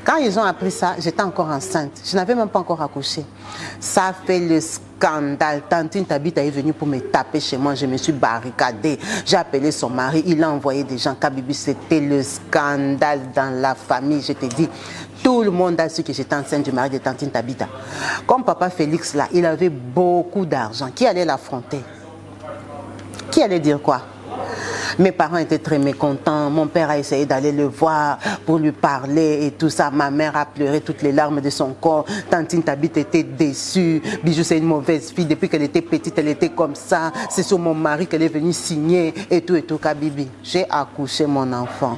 Quand ils ont appris ça, j'étais encore enceinte. Je n'avais même pas encore accouché. Ça fait le scandale. Tantine Tabita est venue pour me taper chez moi. Je me suis barricadée. J'ai appelé son mari. Il a envoyé des gens. Kabibi, c'était le scandale dans la famille. Je te dis, tout le monde a su que j'étais enceinte du mari de Tantine Tabita. Comme papa Félix, là, il avait beaucoup d'argent. Qui allait l'affronter? Qui allait dire quoi? Mes parents étaient très mécontents. Mon père a essayé d'aller le voir pour lui parler et tout ça. Ma mère a pleuré toutes les larmes de son corps. Tantine Tabita était déçue. Bijou, c'est une mauvaise fille. Depuis qu'elle était petite, elle était comme ça. C'est sur mon mari qu'elle est venue signer et tout, Kabibi. J'ai accouché mon enfant.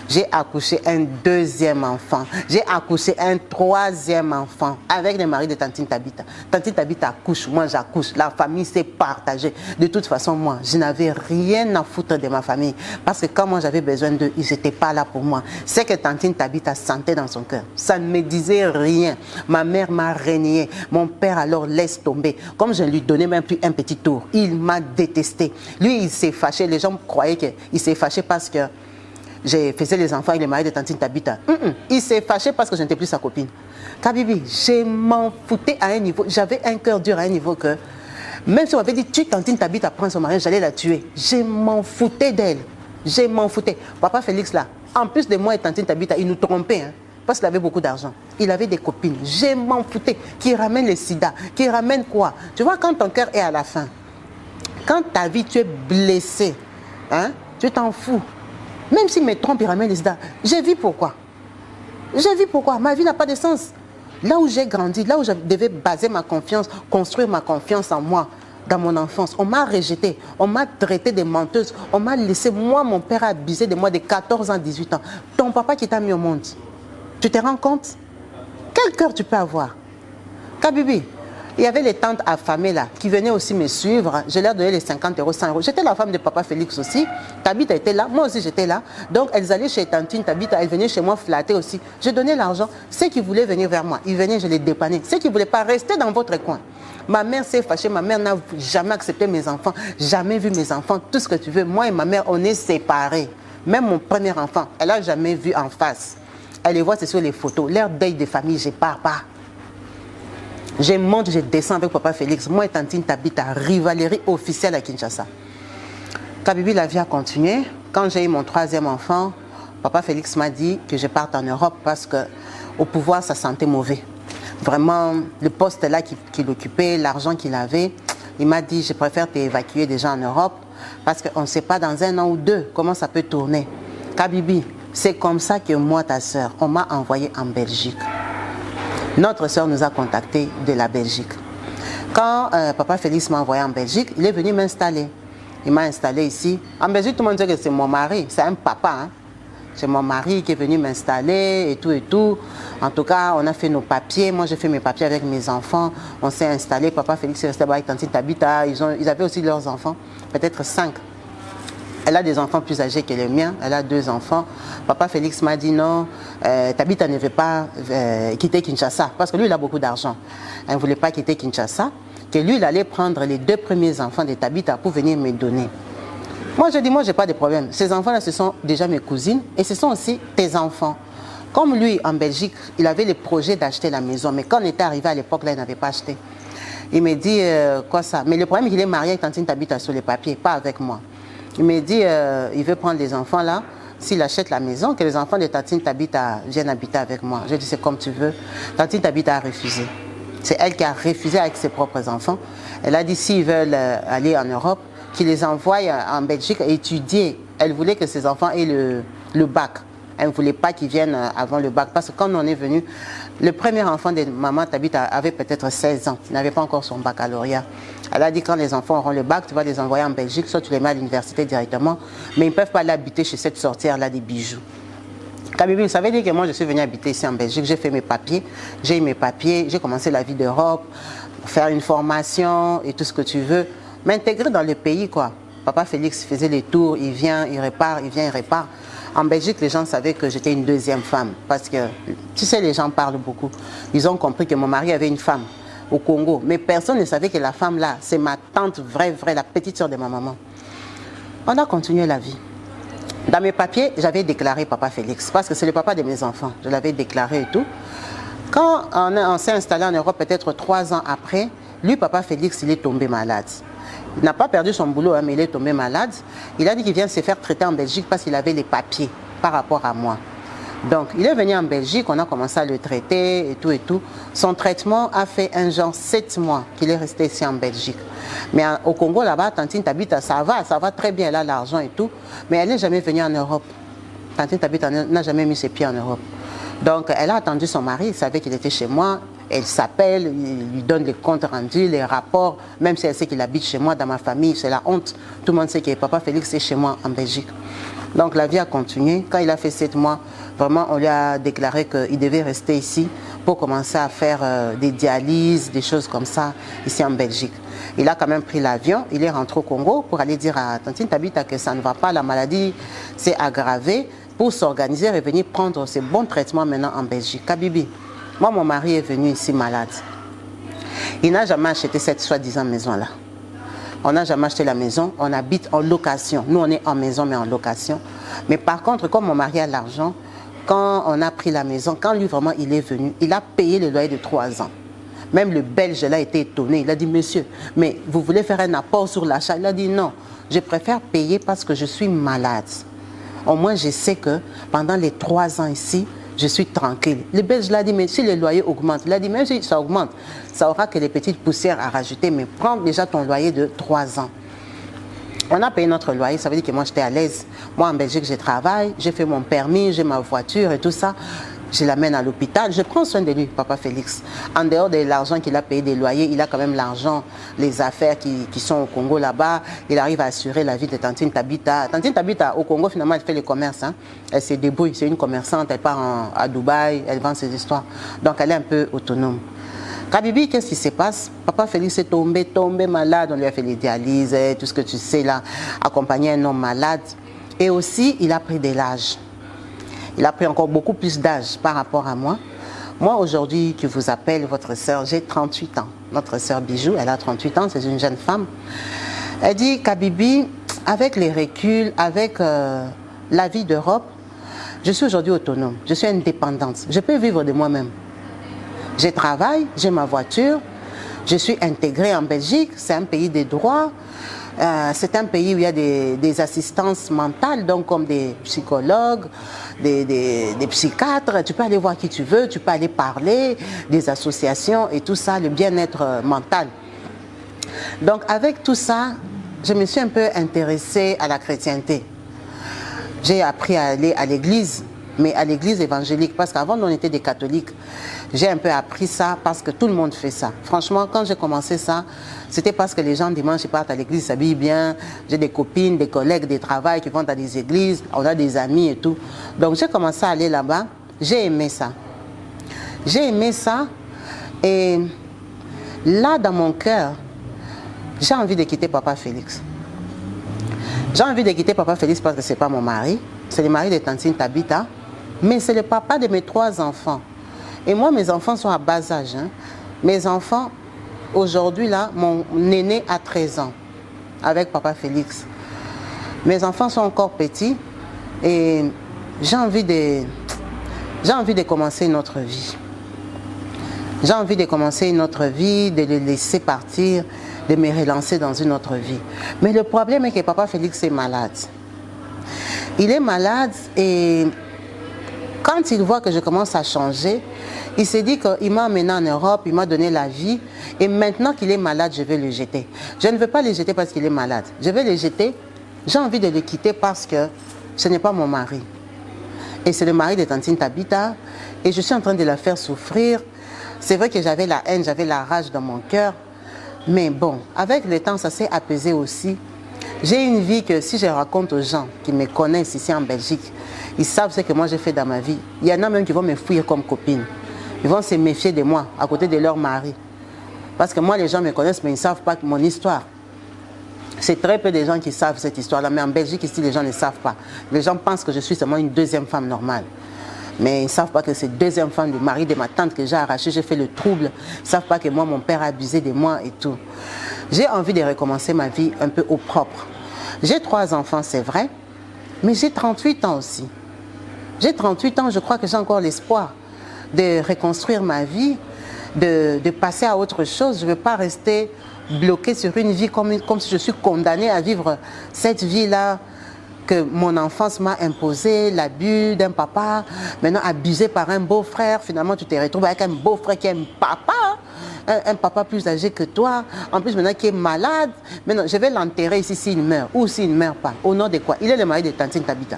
J'ai accouché un 2e enfant. J'ai accouché un 3e enfant avec le mari de Tantine Tabita. Tantine Tabita accouche, moi j'accouche. La famille s'est partagée. De toute façon, moi, je n'avais rien à foutre de ma famille. Parce que quand moi j'avais besoin d'eux, ils n'étaient pas là pour moi. C'est que Tantine Tabita sentait dans son cœur. Ça ne me disait rien. Ma mère m'a renié. Mon père alors laisse tomber. Comme je ne lui donnais même plus un petit tour, il m'a détesté. Lui, il s'est fâché. Les gens croyaient qu'il s'est fâché parce que j'ai fait les enfants avec le mari de Tantine Tabita. Il s'est fâché parce que je n'étais plus sa copine. Kabibi, je m'en foutais à un niveau. J'avais un cœur dur à un niveau que Même si on m'avait dit, tu tantine Tabita prendre son mari, j'allais la tuer. Je m'en foutais d'elle. Je m'en foutais. Papa Félix, là, en plus de moi et tantine Tabita, il nous trompait, hein, parce qu'il avait beaucoup d'argent. Il avait des copines. Je m'en foutais. Qui ramène le sida, qui ramène quoi? Tu vois, quand ton cœur est à la fin, quand ta vie, tu es blessé, hein, tu t'en fous. Même s'il me trompe, il ramène le sida. J'ai vu pourquoi. J'ai vu pourquoi. Ma vie n'a pas de sens. Là où j'ai grandi, là où je devais baser ma confiance, construire ma confiance en moi, dans mon enfance, on m'a rejeté, on m'a traité de menteuse, on m'a laissé, moi, mon père a abusé de moi de 14 ans, 18 ans. Ton papa qui t'a mis au monde, tu te rends compte? Quel cœur tu peux avoir? Kabibi, il y avait les tantes affamées là, qui venaient aussi me suivre. Je leur donnais les 50 euros, 100 euros. J'étais la femme de papa Félix aussi. Tabita était là, moi aussi j'étais là. Donc elles allaient chez tantine Tabita, elles venaient chez moi flatter aussi. Je donnais l'argent. Ceux qui voulaient venir vers moi, ils venaient, je les dépannais. Ceux qui ne voulaient pas rester dans votre coin. Ma mère s'est fâchée, ma mère n'a jamais accepté mes enfants, jamais vu mes enfants, tout ce que tu veux. Moi et ma mère, on est séparés. Même mon premier enfant, elle n'a jamais vu en face. Elle les voit, c'est sur les photos. Leur deuil de famille, je ne pars pas. Je monte, je descends avec papa Félix. Moi et tantine Tabita, rivalerie officielle à Kinshasa. Kabibi, la vie a continué. Quand j'ai eu mon troisième enfant, papa Félix m'a dit que je parte en Europe parce qu'au pouvoir, ça sentait mauvais. Vraiment, le poste là qu'il occupait, l'argent qu'il avait, il m'a dit, je préfère t'évacuer déjà en Europe parce qu'on ne sait pas dans 1 an ou 2 comment ça peut tourner. Kabibi, c'est comme ça que moi, ta soeur, on m'a envoyé en Belgique. Notre soeur nous a contactés de la Belgique. Quand papa Félix m'a envoyé en Belgique, il est venu m'installer. Il m'a installé ici. En Belgique, tout le monde dit que c'est mon mari, c'est un papa. Hein. C'est mon mari qui est venu m'installer et tout et tout. En tout cas, on a fait nos papiers. Moi, j'ai fait mes papiers avec mes enfants. On s'est installé. Papa Félix est resté avec tantine Tabita. Ils avaient aussi leurs enfants, peut-être 5. Elle a des enfants plus âgés que les miens. Elle a 2 enfants. Papa Félix m'a dit non, Tabita ne veut pas quitter Kinshasa parce que lui, il a beaucoup d'argent. Elle ne voulait pas quitter Kinshasa. Que lui, il allait prendre les 2 premiers enfants de Tabita pour venir me donner. Moi, je dis, moi, je n'ai pas de problème. Ces enfants-là, ce sont déjà mes cousines et ce sont aussi tes enfants. Comme lui, en Belgique, il avait le projet d'acheter la maison. Mais quand on était arrivé à l'époque, là, il n'avait pas acheté. Il me dit, quoi ça? Mais le problème, c'est qu'il est marié avec tantine Tabita sur les papiers, pas avec moi. Il me dit, il veut prendre les enfants là, s'il achète la maison, que les enfants de tantine Tabita viennent habiter avec moi. Je dis, c'est comme tu veux. Tantine Tabita a refusé. C'est elle qui a refusé avec ses propres enfants. Elle a dit, s'ils veulent aller en Europe, qu'ils les envoient en Belgique étudier. Elle voulait que ses enfants aient le bac. Elle ne voulait pas qu'ils viennent avant le bac. Parce que quand on est venu, le premier enfant de maman Tabita avait peut-être 16 ans. Il n'avait pas encore son baccalauréat. Elle a dit quand les enfants auront le bac, tu vas les envoyer en Belgique, soit tu les mets à l'université directement, mais ils ne peuvent pas l'habiter chez cette sorcière-là des bijoux. Kabibi, ça veut dire que moi je suis venue habiter ici en Belgique, j'ai fait mes papiers, j'ai eu mes papiers, j'ai commencé la vie d'Europe, faire une formation et tout ce que tu veux, m'intégrer dans le pays quoi. Papa Félix faisait les tours, il vient, il repart, il vient, il repart. En Belgique, les gens savaient que j'étais une deuxième femme parce que, tu sais, les gens parlent beaucoup. Ils ont compris que mon mari avait une femme au Congo. Mais personne ne savait que la femme là, c'est ma tante vraie, la petite soeur de ma maman. On a continué la vie. Dans mes papiers, j'avais déclaré papa Félix parce que c'est le papa de mes enfants. Je l'avais déclaré et tout. Quand on s'est installé en Europe, peut-être 3 ans après, lui, papa Félix, il est tombé malade. Il n'a pas perdu son boulot, hein, mais il est tombé malade. Il a dit qu'il vient se faire traiter en Belgique parce qu'il avait les papiers par rapport à moi. Donc, il est venu en Belgique, on a commencé à le traiter et tout et tout. Son traitement a fait un genre 7 mois qu'il est resté ici en Belgique. Mais au Congo, là-bas, tantine Tabita, ça va très bien, elle a l'argent et tout. Mais elle n'est jamais venue en Europe. Tantine Tabita n'a jamais mis ses pieds en Europe. Donc, elle a attendu son mari, il savait qu'il était chez moi. Elle s'appelle, il lui donne les comptes rendus, les rapports, même si elle sait qu'il habite chez moi, dans ma famille, c'est la honte. Tout le monde sait que papa Félix est chez moi en Belgique. Donc la vie a continué. Quand il a fait 7 mois, vraiment, on lui a déclaré qu'il devait rester ici pour commencer à faire des dialyses, des choses comme ça, ici en Belgique. Il a quand même pris l'avion, il est rentré au Congo pour aller dire à tantine Tabita que ça ne va pas, la maladie s'est aggravée, pour s'organiser et venir prendre ses bons traitements maintenant en Belgique. Kabibi, moi, mon mari est venu ici malade. Il n'a jamais acheté cette soi-disant maison-là. On n'a jamais acheté la maison, on habite en location. Nous, on est en maison, mais en location. Mais par contre, comme mon mari a l'argent, quand on a pris la maison, quand lui, vraiment, il est venu, il a payé le loyer de 3 ans. Même le Belge, là, était étonné. Il a dit, monsieur, mais vous voulez faire un apport sur l'achat? Il a dit, non, je préfère payer parce que je suis malade. Au moins, je sais que pendant les 3 ans ici, je suis tranquille. Le Belge l'a dit, mais si les loyers augmentent, il a dit, même si ça augmente, ça aura que les petites poussières à rajouter, mais prends déjà ton loyer de 3 ans. On a payé notre loyer, ça veut dire que moi j'étais à l'aise. Moi en Belgique, je travaille, j'ai fait mon permis, j'ai ma voiture et tout ça. Je l'amène à l'hôpital, je prends soin de lui, papa Félix. En dehors de l'argent qu'il a payé des loyers, il a quand même l'argent, les affaires qui sont au Congo là-bas. Il arrive à assurer la vie de Tantine Tabita. Tantine Tabita, au Congo, finalement, elle fait le commerce. Hein. Elle se débrouille, c'est une commerçante, elle part à Dubaï, elle vend ses histoires. Donc elle est un peu autonome. Kabibi, qu'est-ce qui se passe? Papa Félix est tombé malade, on lui a fait les dialyses, tout ce que tu sais là, accompagner un homme malade. Et aussi, il a pris de l'âge. Il a pris encore beaucoup plus d'âge par rapport à moi. Moi, aujourd'hui, qui vous appelle votre sœur, j'ai 38 ans. Notre sœur Bijou, elle a 38 ans, c'est une jeune femme. Elle dit, Kabibi, avec les reculs, avec la vie d'Europe, je suis aujourd'hui autonome, je suis indépendante, je peux vivre de moi-même. Je travaille, j'ai ma voiture, je suis intégrée en Belgique, c'est un pays des droits, c'est un pays où il y a des assistances mentales, donc comme des psychologues, des psychiatres, tu peux aller voir qui tu veux, tu peux aller parler, des associations et tout ça, le bien-être mental. Donc avec tout ça, je me suis un peu intéressée à la chrétienté. J'ai appris à aller à l'église, mais à l'église évangélique, parce qu'avant on était des catholiques. J'ai un peu appris ça parce que tout le monde fait ça. Franchement, quand j'ai commencé ça, c'était parce que les gens dimanche ils partent à l'église, s'habillent bien. J'ai des copines, des collègues, des travails qui vont à des églises, on a des amis et tout. Donc j'ai commencé à aller là-bas, j'ai aimé ça. J'ai aimé ça et là dans mon cœur, j'ai envie de quitter Papa Félix. J'ai envie de quitter Papa Félix parce que ce n'est pas mon mari, c'est le mari de Tantine Tabita, mais c'est le papa de mes 3 enfants. Et moi, mes enfants sont à bas âge. Hein. Mes enfants, aujourd'hui, là, mon aîné a 13 ans, avec Papa Félix. Mes enfants sont encore petits et j'ai envie de commencer une autre vie. J'ai envie de commencer une autre vie, de le laisser partir, de me relancer dans une autre vie. Mais le problème est que Papa Félix est malade. Il est malade et quand il voit que je commence à changer, il s'est dit qu'il m'a emmené en Europe, il m'a donné la vie et maintenant qu'il est malade, je vais le jeter. Je ne veux pas le jeter parce qu'il est malade. Je vais le jeter, j'ai envie de le quitter parce que ce n'est pas mon mari. Et c'est le mari de Tantine Tabita et je suis en train de la faire souffrir. C'est vrai que j'avais la haine, j'avais la rage dans mon cœur. Mais bon, avec le temps, ça s'est apaisé aussi. J'ai une vie que si je raconte aux gens qui me connaissent ici en Belgique, ils savent ce que moi j'ai fait dans ma vie. Il y en a même qui vont me fuir comme copine. Ils vont se méfier de moi à côté de leur mari. Parce que moi, les gens me connaissent, mais ils ne savent pas mon histoire. C'est très peu de gens qui savent cette histoire-là. Mais en Belgique, ici, les gens ne savent pas. Les gens pensent que je suis seulement une deuxième femme normale. Mais ils ne savent pas que c'est deuxième femme du mari de ma tante que j'ai arraché, j'ai fait le trouble. Ils ne savent pas que moi, mon père a abusé de moi et tout. J'ai envie de recommencer ma vie un peu au propre. J'ai 3 enfants, c'est vrai, mais j'ai 38 ans aussi. J'ai 38 ans, je crois que j'ai encore l'espoir de reconstruire ma vie, de passer à autre chose. Je ne veux pas rester bloquée sur une vie comme si je suis condamnée à vivre cette vie-là que mon enfance m'a imposé, l'abus d'un papa, maintenant abusé par un beau-frère. Finalement, tu te retrouves avec un beau-frère qui est un papa, un papa plus âgé que toi, en plus maintenant qui est malade. Maintenant, je vais l'enterrer ici s'il meurt, ou s'il ne meurt pas. Au nom de quoi? Il est le mari de Tantine Tabita.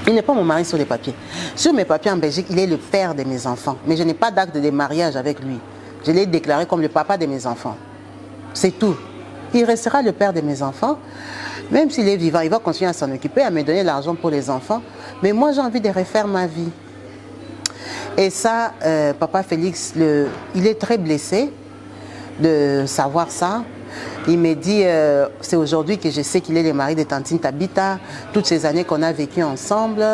Il n'est pas mon mari sur les papiers. Sur mes papiers en Belgique, il est le père de mes enfants. Mais je n'ai pas d'acte de mariage avec lui. Je l'ai déclaré comme le papa de mes enfants. C'est tout. Il restera le père de mes enfants. Même s'il est vivant, il va continuer à s'en occuper, à me donner l'argent pour les enfants. Mais moi, j'ai envie de refaire ma vie. Et ça, Papa Félix, il est très blessé de savoir ça. Il me dit, c'est aujourd'hui que je sais qu'il est le mari de Tantine Tabita. Toutes ces années qu'on a vécues ensemble,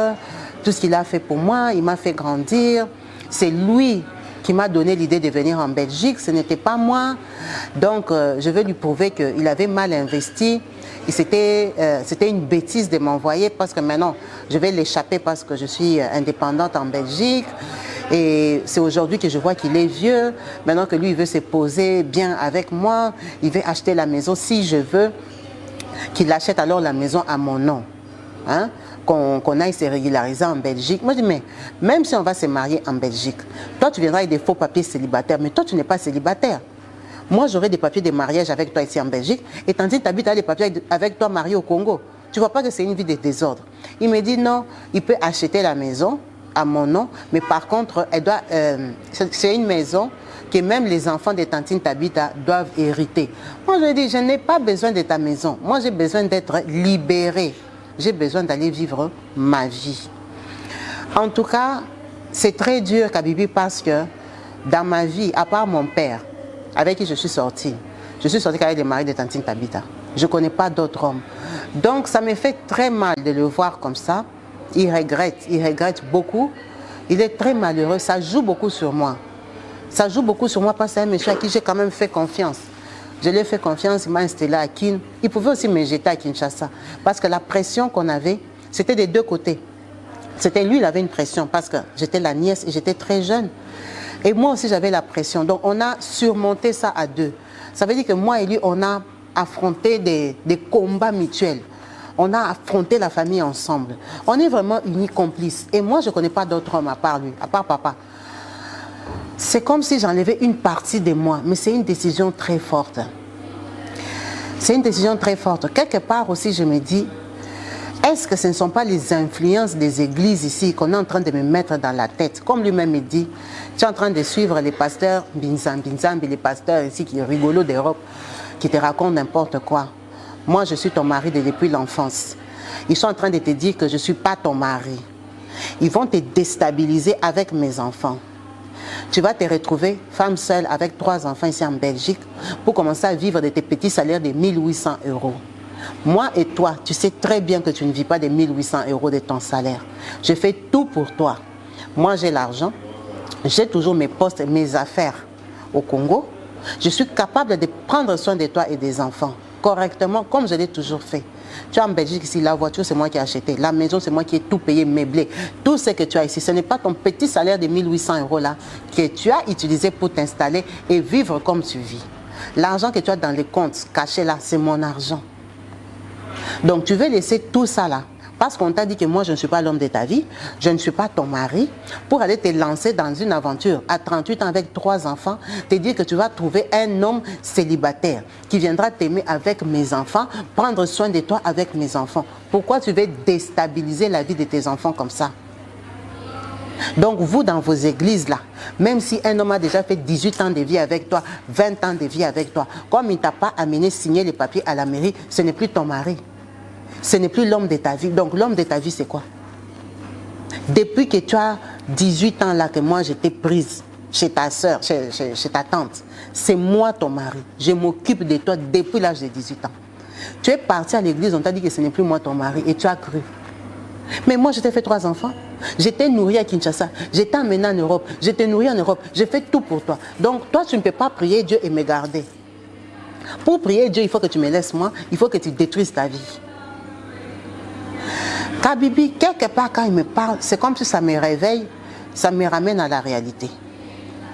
tout ce qu'il a fait pour moi, il m'a fait grandir. C'est lui qui m'a donné l'idée de venir en Belgique, ce n'était pas moi. Donc, je veux lui prouver qu'il avait mal investi. C'était une bêtise de m'envoyer parce que maintenant, je vais l'échapper parce que je suis indépendante en Belgique. Et c'est aujourd'hui que je vois qu'il est vieux. Maintenant que lui, il veut se poser bien avec moi. Il veut acheter la maison. Si je veux qu'il achète alors la maison à mon nom. Hein? Qu'on aille se régulariser en Belgique. Moi, je dis, mais même si on va se marier en Belgique, toi, tu viendras avec des faux papiers célibataires. Mais toi, tu n'es pas célibataire. Moi, j'aurai des papiers de mariage avec toi ici en Belgique. Et tandis que tu habites avec des papiers avec toi marié au Congo. Tu ne vois pas que c'est une vie de désordre. Il me dit, non, il peut acheter la maison à mon nom, mais par contre, c'est une maison que même les enfants de Tantine Tabita doivent hériter. Moi, je dis, je n'ai pas besoin de ta maison. Moi, j'ai besoin d'être libérée. J'ai besoin d'aller vivre ma vie. En tout cas, c'est très dur, Kabibi, parce que dans ma vie, à part mon père, avec qui je suis sortie avec le mari de Tantine Tabita. Je ne connais pas d'autres hommes. Donc, ça me fait très mal de le voir comme ça. Il regrette beaucoup. Il est très malheureux. Ça joue beaucoup sur moi. Ça joue beaucoup sur moi parce que c'est un monsieur à qui j'ai quand même fait confiance. Je lui ai fait confiance, il m'a installé à Kin. Il pouvait aussi me jeter à Kinshasa. Parce que la pression qu'on avait, c'était des deux côtés. C'était lui, il avait une pression parce que j'étais la nièce et j'étais très jeune. Et moi aussi, j'avais la pression. Donc, on a surmonté ça à deux. Ça veut dire que moi et lui, on a affronté des combats mutuels. On a affronté la famille ensemble. On est vraiment unis, complices. Et moi, je ne connais pas d'autre homme à part lui, à part papa. C'est comme si j'enlevais une partie de moi. Mais c'est une décision très forte. C'est une décision très forte. Quelque part aussi, je me dis, est-ce que ce ne sont pas les influences des églises ici qu'on est en train de me mettre dans la tête? Comme lui-même me dit, tu es en train de suivre les pasteurs Binzambi, les pasteurs ici qui sont rigolos d'Europe, qui te racontent n'importe quoi. Moi, je suis ton mari depuis l'enfance. Ils sont en train de te dire que je ne suis pas ton mari. Ils vont te déstabiliser avec mes enfants. Tu vas te retrouver femme seule avec 3 enfants ici en Belgique pour commencer à vivre de tes petits salaires de 1800 €. Moi et toi, tu sais très bien que tu ne vis pas de 1800 € de ton salaire. Je fais tout pour toi. Moi, j'ai l'argent. J'ai toujours mes postes, mes affaires au Congo. Je suis capable de prendre soin de toi et des enfants correctement, comme je l'ai toujours fait. Tu es en Belgique ici, la voiture, c'est moi qui ai acheté. La maison, c'est moi qui ai tout payé, meublé. Tout ce que tu as ici, ce n'est pas ton petit salaire de 1800 € là que tu as utilisé pour t'installer et vivre comme tu vis. L'argent que tu as dans les comptes cachés là, c'est mon argent. Donc tu veux laisser tout ça là, parce qu'on t'a dit que moi je ne suis pas l'homme de ta vie, je ne suis pas ton mari, pour aller te lancer dans une aventure à 38 ans avec 3 enfants, te dire que tu vas trouver un homme célibataire qui viendra t'aimer avec mes enfants, prendre soin de toi avec mes enfants. Pourquoi tu veux déstabiliser la vie de tes enfants comme ça? Donc vous, dans vos églises là, même si un homme a déjà fait 18 ans de vie avec toi, 20 ans de vie avec toi, comme il ne t'a pas amené signer les papiers à la mairie, ce n'est plus ton mari. Ce n'est plus l'homme de ta vie. Donc l'homme de ta vie, c'est quoi? Depuis que tu as 18 ans là, que moi j'étais prise chez ta soeur, chez ta tante, c'est moi ton mari. Je m'occupe de toi depuis l'âge de 18 ans. Tu es parti à l'église, on t'a dit que ce n'est plus moi ton mari et tu as cru. Mais moi, je t'ai fait 3 enfants. J'étais nourrie à Kinshasa. J'étais emmenée en Europe. J'étais nourrie en Europe. J'ai fait tout pour toi. Donc, toi, tu ne peux pas prier Dieu et me garder. Pour prier Dieu, il faut que tu me laisses moi. Il faut que tu détruises ta vie. Kabibi, quelque part, quand il me parle, c'est comme si ça me réveille, ça me ramène à la réalité.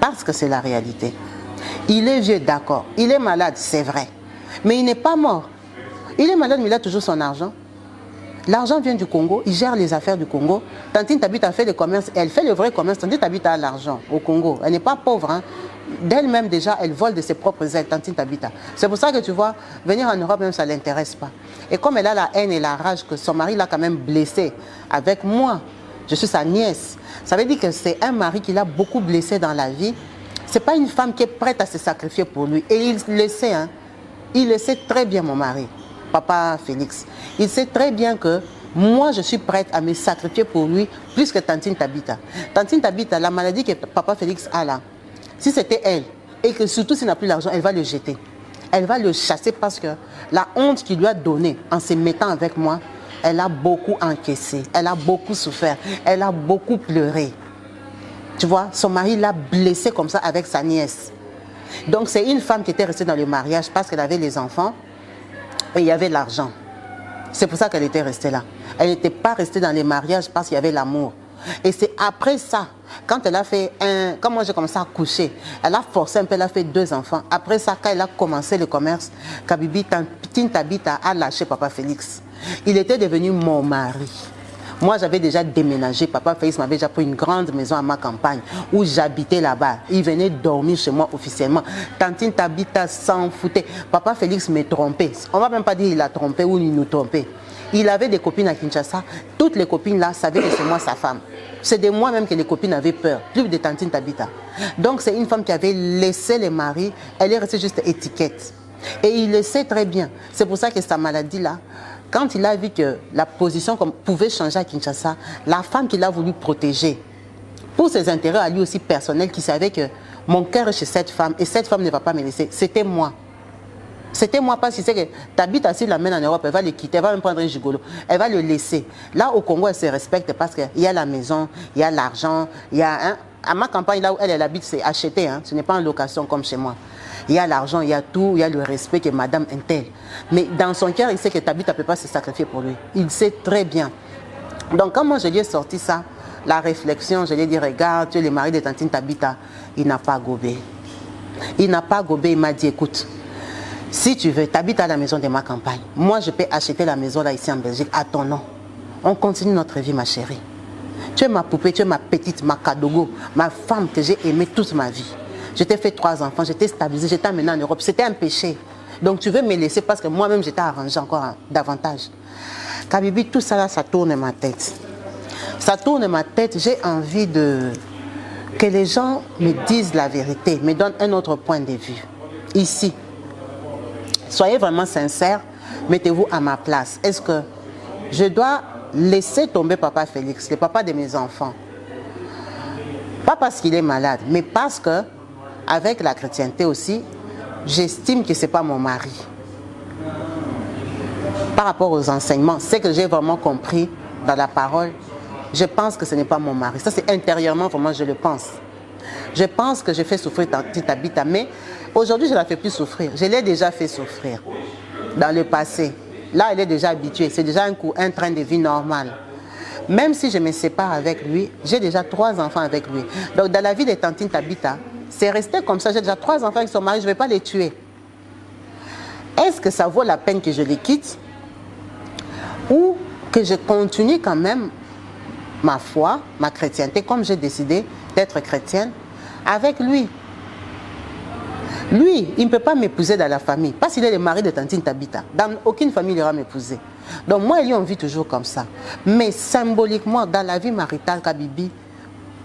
Parce que c'est la réalité. Il est vieux, d'accord. Il est malade, c'est vrai. Mais il n'est pas mort. Il est malade, mais il a toujours son argent. L'argent vient du Congo, il gère les affaires du Congo. Tantine Tabita fait le commerce, elle fait le vrai commerce. Tantine Tabita a l'argent au Congo. Elle n'est pas pauvre. Hein. D'elle-même déjà, elle vole de ses propres ailes, Tantine Tabita. C'est pour ça que tu vois, venir en Europe même, ça ne l'intéresse pas. Et comme elle a la haine et la rage que son mari l'a quand même blessée avec moi, je suis sa nièce. Ça veut dire que c'est un mari qui l'a beaucoup blessé dans la vie. Ce n'est pas une femme qui est prête à se sacrifier pour lui. Et il le sait, hein. Il le sait très bien, mon mari. Papa Félix, il sait très bien que moi je suis prête à me sacrifier pour lui plus que Tantine Tabita. Tantine Tabita, la maladie que Papa Félix a là, si c'était elle, et que surtout s'il n'a plus l'argent, elle va le jeter. Elle va le chasser parce que la honte qu'il lui a donnée en se mettant avec moi, elle a beaucoup encaissé, elle a beaucoup souffert, elle a beaucoup pleuré. Tu vois, son mari l'a blessée comme ça avec sa nièce. Donc c'est une femme qui était restée dans le mariage parce qu'elle avait les enfants. Et il y avait l'argent. C'est pour ça qu'elle était restée là. Elle n'était pas restée dans les mariages parce qu'il y avait l'amour. Et c'est après ça, quand elle a fait quand moi j'ai commencé à coucher, elle a forcé un peu, elle a fait 2 enfants. Après ça, quand elle a commencé le commerce, Kabibi, Tantine Tabita a lâché Papa Félix. Il était devenu mon mari. Moi, j'avais déjà déménagé. Papa Félix m'avait déjà pris une grande maison à ma campagne où j'habitais là-bas. Il venait dormir chez moi officiellement. Tantine Tabita s'en foutait. Papa Félix me trompait. On ne va même pas dire qu'il a trompé ou il nous trompait. Il avait des copines à Kinshasa. Toutes les copines là savaient que c'est moi sa femme. C'est de moi-même que les copines avaient peur, plus de Tantine Tabita. Donc c'est une femme qui avait laissé les maris. Elle est restée juste étiquette. Et il le sait très bien. C'est pour ça que sa maladie là, quand il a vu que la position pouvait changer à Kinshasa, la femme qu'il a voulu protéger, pour ses intérêts à lui aussi personnels, qui savait que mon cœur est chez cette femme et cette femme ne va pas me laisser, c'était moi. C'était moi parce qu'il sait que Tabita, s'il l'amène en Europe, elle va le quitter, elle va même prendre un gigolo, elle va le laisser. Là au Congo, elle se respecte parce qu'il y a la maison, il y a l'argent, il y a... à ma campagne, là où elle habite, c'est acheté, ce n'est pas en location comme chez moi. Il y a l'argent, il y a tout, il y a le respect que madame est telle. Mais dans son cœur, il sait que Tabita ne peut pas se sacrifier pour lui. Il sait très bien. Donc quand moi je lui ai sorti ça, la réflexion, je lui ai dit, regarde, tu es le mari de Tantine Tabita. Il n'a pas gobé. Il n'a pas gobé, il m'a dit, écoute, si tu veux, tu habites à la maison de ma campagne. Moi, je peux acheter la maison là, ici en Belgique, à ton nom. On continue notre vie, ma chérie. Tu es ma poupée, tu es ma petite, ma kadogo, ma femme que j'ai aimée toute ma vie. Je t'ai fait 3 enfants, je t'ai stabilisé, je t'ai amené en Europe. C'était un péché. Donc tu veux me laisser parce que moi-même, j'étais arrangé encore davantage. Kabibi, tout ça là, ça tourne ma tête. Ça tourne ma tête. J'ai envie que les gens me disent la vérité, me donnent un autre point de vue. Ici. Soyez vraiment sincères, mettez-vous à ma place. Est-ce que je dois laisser tomber Papa Félix, le papa de mes enfants? Pas parce qu'il est malade, mais parce que, avec la chrétienté aussi, j'estime que ce n'est pas mon mari. Par rapport aux enseignements, c'est que j'ai vraiment compris dans la parole, je pense que ce n'est pas mon mari. Ça, c'est intérieurement, vraiment, je le pense. Je pense que j'ai fait souffrir Tantine Tabita, mais aujourd'hui, je ne la fais plus souffrir. Je l'ai déjà fait souffrir dans le passé. Là, elle est déjà habituée. C'est déjà un train de vie normal. Même si je me sépare avec lui, j'ai déjà 3 enfants avec lui. Donc, dans la vie de Tantine Tabita, c'est resté comme ça. J'ai déjà 3 enfants avec son mari, je ne vais pas les tuer. Est-ce que ça vaut la peine que je les quitte? Ou que je continue quand même ma foi, ma chrétienté, comme j'ai décidé d'être chrétienne, avec lui? Lui, il ne peut pas m'épouser dans la famille, parce qu'il est le mari de Tantine Tabita. Dans aucune famille, il ira m'épouser. Donc moi et lui, on vit toujours comme ça. Mais symboliquement, dans la vie maritale, Kabibi,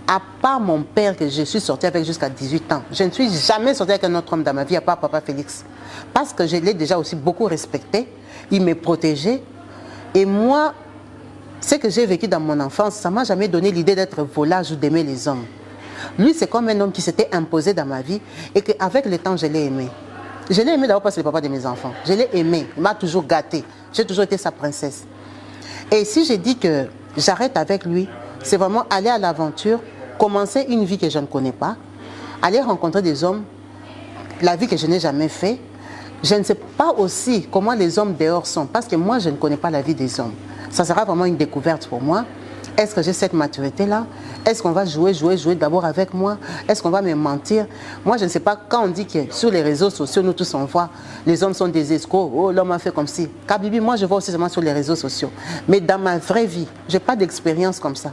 à part mon père que je suis sortie avec jusqu'à 18 ans, je ne suis jamais sortie avec un autre homme dans ma vie, à part Papa Félix. Parce que je l'ai déjà aussi beaucoup respecté, il me protégeait. Et moi, ce que j'ai vécu dans mon enfance, ça ne m'a jamais donné l'idée d'être volage ou d'aimer les hommes. Lui, c'est comme un homme qui s'était imposé dans ma vie et qu'avec le temps, je l'ai aimé. Je l'ai aimé d'abord parce que c'est le papa de mes enfants. Je l'ai aimé, il m'a toujours gâté. J'ai toujours été sa princesse. Et si je dis que j'arrête avec lui, c'est vraiment aller à l'aventure, commencer une vie que je ne connais pas, aller rencontrer des hommes, la vie que je n'ai jamais fait. Je ne sais pas aussi comment les hommes dehors sont, parce que moi, je ne connais pas la vie des hommes. Ça sera vraiment une découverte pour moi. Est-ce que j'ai cette maturité-là? Est-ce qu'on va jouer d'abord avec moi? Est-ce qu'on va me mentir? Moi, je ne sais pas, quand on dit que sur les réseaux sociaux, nous tous on voit, les hommes sont des escrocs, oh, l'homme a fait comme si. Kabibi, moi, je vois aussi seulement sur les réseaux sociaux. Mais dans ma vraie vie, je n'ai pas d'expérience comme ça.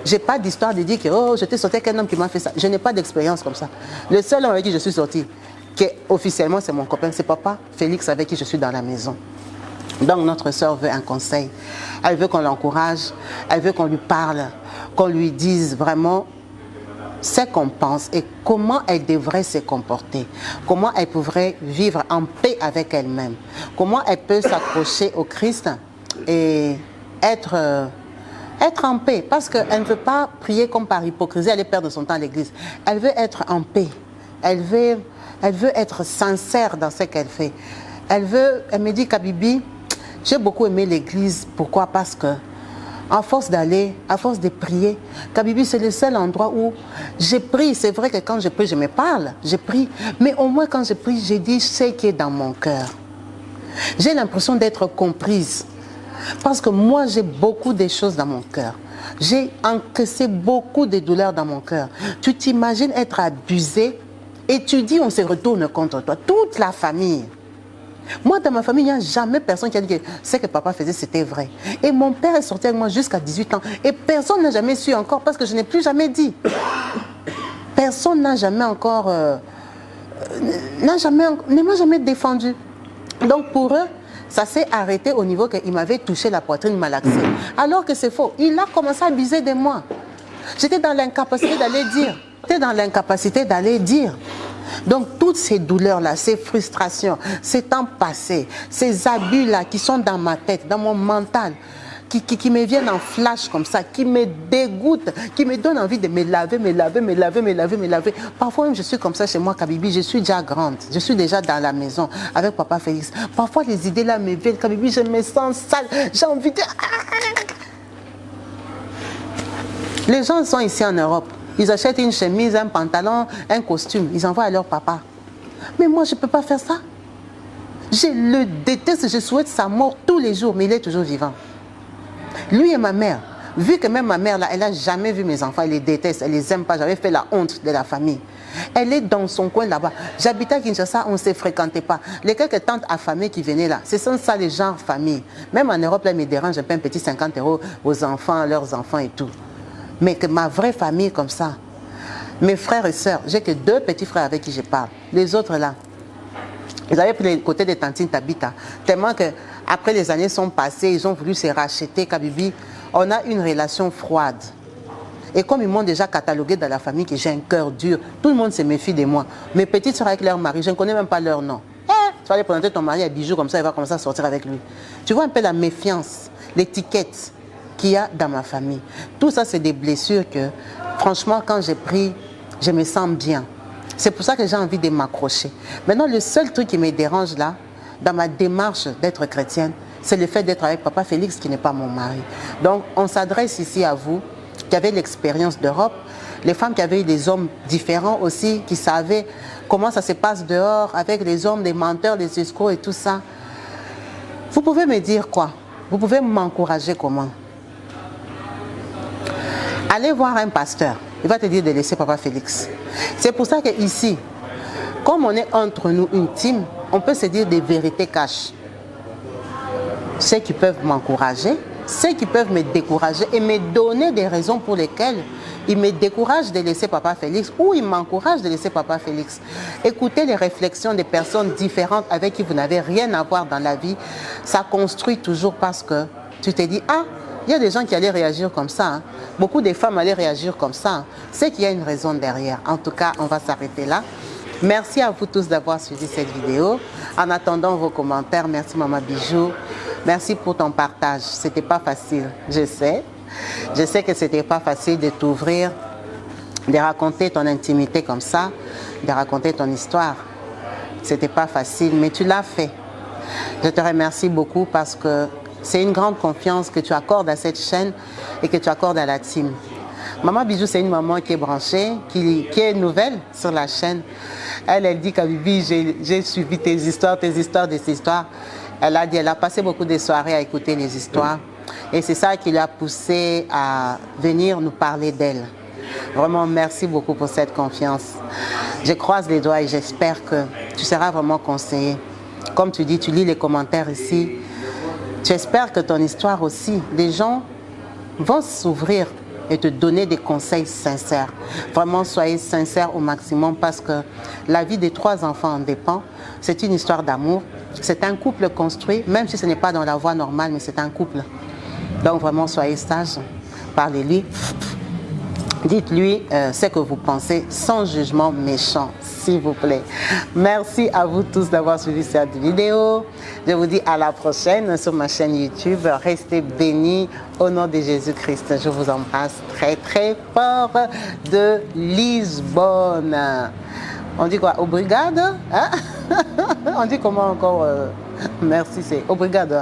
Je n'ai pas d'histoire de dire que, oh, j'étais sortie avec un homme qui m'a fait ça. Je n'ai pas d'expérience comme ça. Le seul homme avec qui je suis sortie, qui officiellement c'est mon copain, c'est Papa Félix avec qui je suis dans la maison. Donc notre soeur veut un conseil, elle veut qu'on l'encourage, elle veut qu'on lui parle, qu'on lui dise vraiment ce qu'on pense et comment elle devrait se comporter, comment elle pourrait vivre en paix avec elle-même, comment elle peut s'accrocher au Christ et être en paix, parce qu'elle ne veut pas prier comme par hypocrisie, aller perdre son temps à l'église, elle veut être en paix, elle veut être sincère dans ce qu'elle fait. Elle me dit, Kabibi, j'ai beaucoup aimé l'église. Pourquoi? Parce que, à force d'aller, à force de prier, Kabibi, c'est le seul endroit où j'ai pris. C'est vrai que quand je prie, je me parle, je prie. Mais au moins, quand je prie, je dis ce qui est dans mon cœur. J'ai l'impression d'être comprise. Parce que moi, j'ai beaucoup de choses dans mon cœur. J'ai encaissé beaucoup de douleurs dans mon cœur. Tu t'imagines être abusé et tu dis on se retourne contre toi. Toute la famille. Moi, dans ma famille, il n'y a jamais personne qui a dit que ce que papa faisait, c'était vrai. Et mon père est sorti avec moi jusqu'à 18 ans. Et personne n'a jamais su encore parce que je n'ai plus jamais dit. Personne n'a jamais encore... ne m'a jamais défendu. Donc pour eux, ça s'est arrêté au niveau qu'il m'avait touché la poitrine malaxée. Alors que c'est faux. Il a commencé à abuser de moi. J'étais dans l'incapacité d'aller dire. J'étais dans l'incapacité d'aller dire. Donc toutes ces douleurs-là, ces frustrations, ces temps passés, ces abus-là qui sont dans ma tête, dans mon mental, qui me viennent en flash comme ça, qui me dégoûtent, qui me donnent envie de me laver. Parfois même je suis comme ça chez moi, Kabibi, je suis déjà grande, je suis déjà dans la maison avec papa Félix. Parfois les idées là me viennent, Kabibi, je me sens sale, j'ai envie de... Les gens sont ici en Europe. Ils achètent une chemise, un pantalon, un costume. Ils envoient à leur papa. Mais moi, je ne peux pas faire ça. Je le déteste, je souhaite sa mort tous les jours, mais il est toujours vivant. Lui et ma mère, vu que même ma mère, là, elle n'a jamais vu mes enfants, elle les déteste, elle ne les aime pas. J'avais fait la honte de la famille. Elle est dans son coin là-bas. J'habitais à Kinshasa, on ne se fréquentait pas. Les quelques tantes affamées qui venaient là, ce sont ça les gens famille. Même en Europe, là, ils me dérangent, je paie un petit 50 € aux enfants, leurs enfants et tout. Mais que ma vraie famille comme ça, mes frères et sœurs, j'ai que 2 petits frères avec qui je parle. Les autres là, ils avaient pris le côté de Tantine Tabita. Tellement que après les années sont passées, ils ont voulu se racheter, Kabibi. On a une relation froide. Et comme ils m'ont déjà catalogué dans la famille que j'ai un cœur dur, tout le monde se méfie de moi. Mes petites sœurs avec leur mari, je ne connais même pas leur nom. Tu vas aller présenter ton mari à bijoux comme ça, il va commencer à sortir avec lui. Tu vois un peu la méfiance, l'étiquette qu'il y a dans ma famille. Tout ça, c'est des blessures que, franchement, quand j'ai pris, je me sens bien. C'est pour ça que j'ai envie de m'accrocher. Maintenant, le seul truc qui me dérange là, dans ma démarche d'être chrétienne, c'est le fait d'être avec papa Félix qui n'est pas mon mari. Donc, on s'adresse ici à vous, qui avez l'expérience d'Europe, les femmes qui avaient eu des hommes différents aussi, qui savaient comment ça se passe dehors, avec les hommes, les menteurs, les escrocs et tout ça. Vous pouvez me dire quoi? Vous pouvez m'encourager comment? Allez voir un pasteur, il va te dire de laisser papa Félix. C'est pour ça qu'ici, comme on est entre nous intimes, on peut se dire des vérités cachées. Ceux qui peuvent m'encourager, ceux qui peuvent me décourager et me donner des raisons pour lesquelles ils me découragent de laisser papa Félix ou ils m'encouragent de laisser papa Félix. Écoutez les réflexions des personnes différentes avec qui vous n'avez rien à voir dans la vie. Ça construit toujours parce que tu te dis, ah, il y a des gens qui allaient réagir comme ça. Hein. Beaucoup de femmes allaient réagir comme ça. Hein. C'est qu'il y a une raison derrière. En tout cas, on va s'arrêter là. Merci à vous tous d'avoir suivi cette vidéo. En attendant vos commentaires, merci Maman Bijou. Merci pour ton partage. C'était pas facile, je sais. Je sais que c'était pas facile de t'ouvrir, de raconter ton intimité comme ça, de raconter ton histoire. C'était pas facile, mais tu l'as fait. Je te remercie beaucoup parce que c'est une grande confiance que tu accordes à cette chaîne et que tu accordes à la team. Maman Bijou, c'est une maman qui est branchée, qui est nouvelle sur la chaîne. Elle dit Kabibi, j'ai suivi tes histoires, des histoires. Elle a dit, elle a passé beaucoup de soirées à écouter les histoires. Et c'est ça qui l'a poussée à venir nous parler d'elle. Vraiment, merci beaucoup pour cette confiance. Je croise les doigts et j'espère que tu seras vraiment conseillé. Comme tu dis, tu lis les commentaires ici. Tu espères que ton histoire aussi, des gens vont s'ouvrir et te donner des conseils sincères. Vraiment, soyez sincères au maximum parce que la vie des 3 enfants en dépend. C'est une histoire d'amour. C'est un couple construit, même si ce n'est pas dans la voie normale, mais c'est un couple. Donc vraiment, soyez sages. Parlez-lui. Dites-lui ce que vous pensez sans jugement méchant, s'il vous plaît. Merci à vous tous d'avoir suivi cette vidéo. Je vous dis à la prochaine sur ma chaîne YouTube. Restez bénis au nom de Jésus-Christ. Je vous embrasse très très fort de Lisbonne. On dit quoi? Obrigado, hein? On dit comment encore? Merci, c'est obrigado.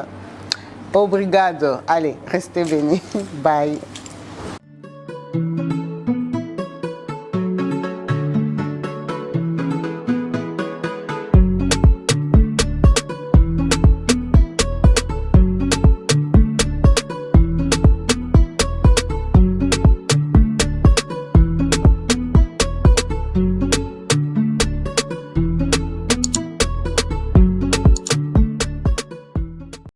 Obrigado. Allez, restez bénis. Bye.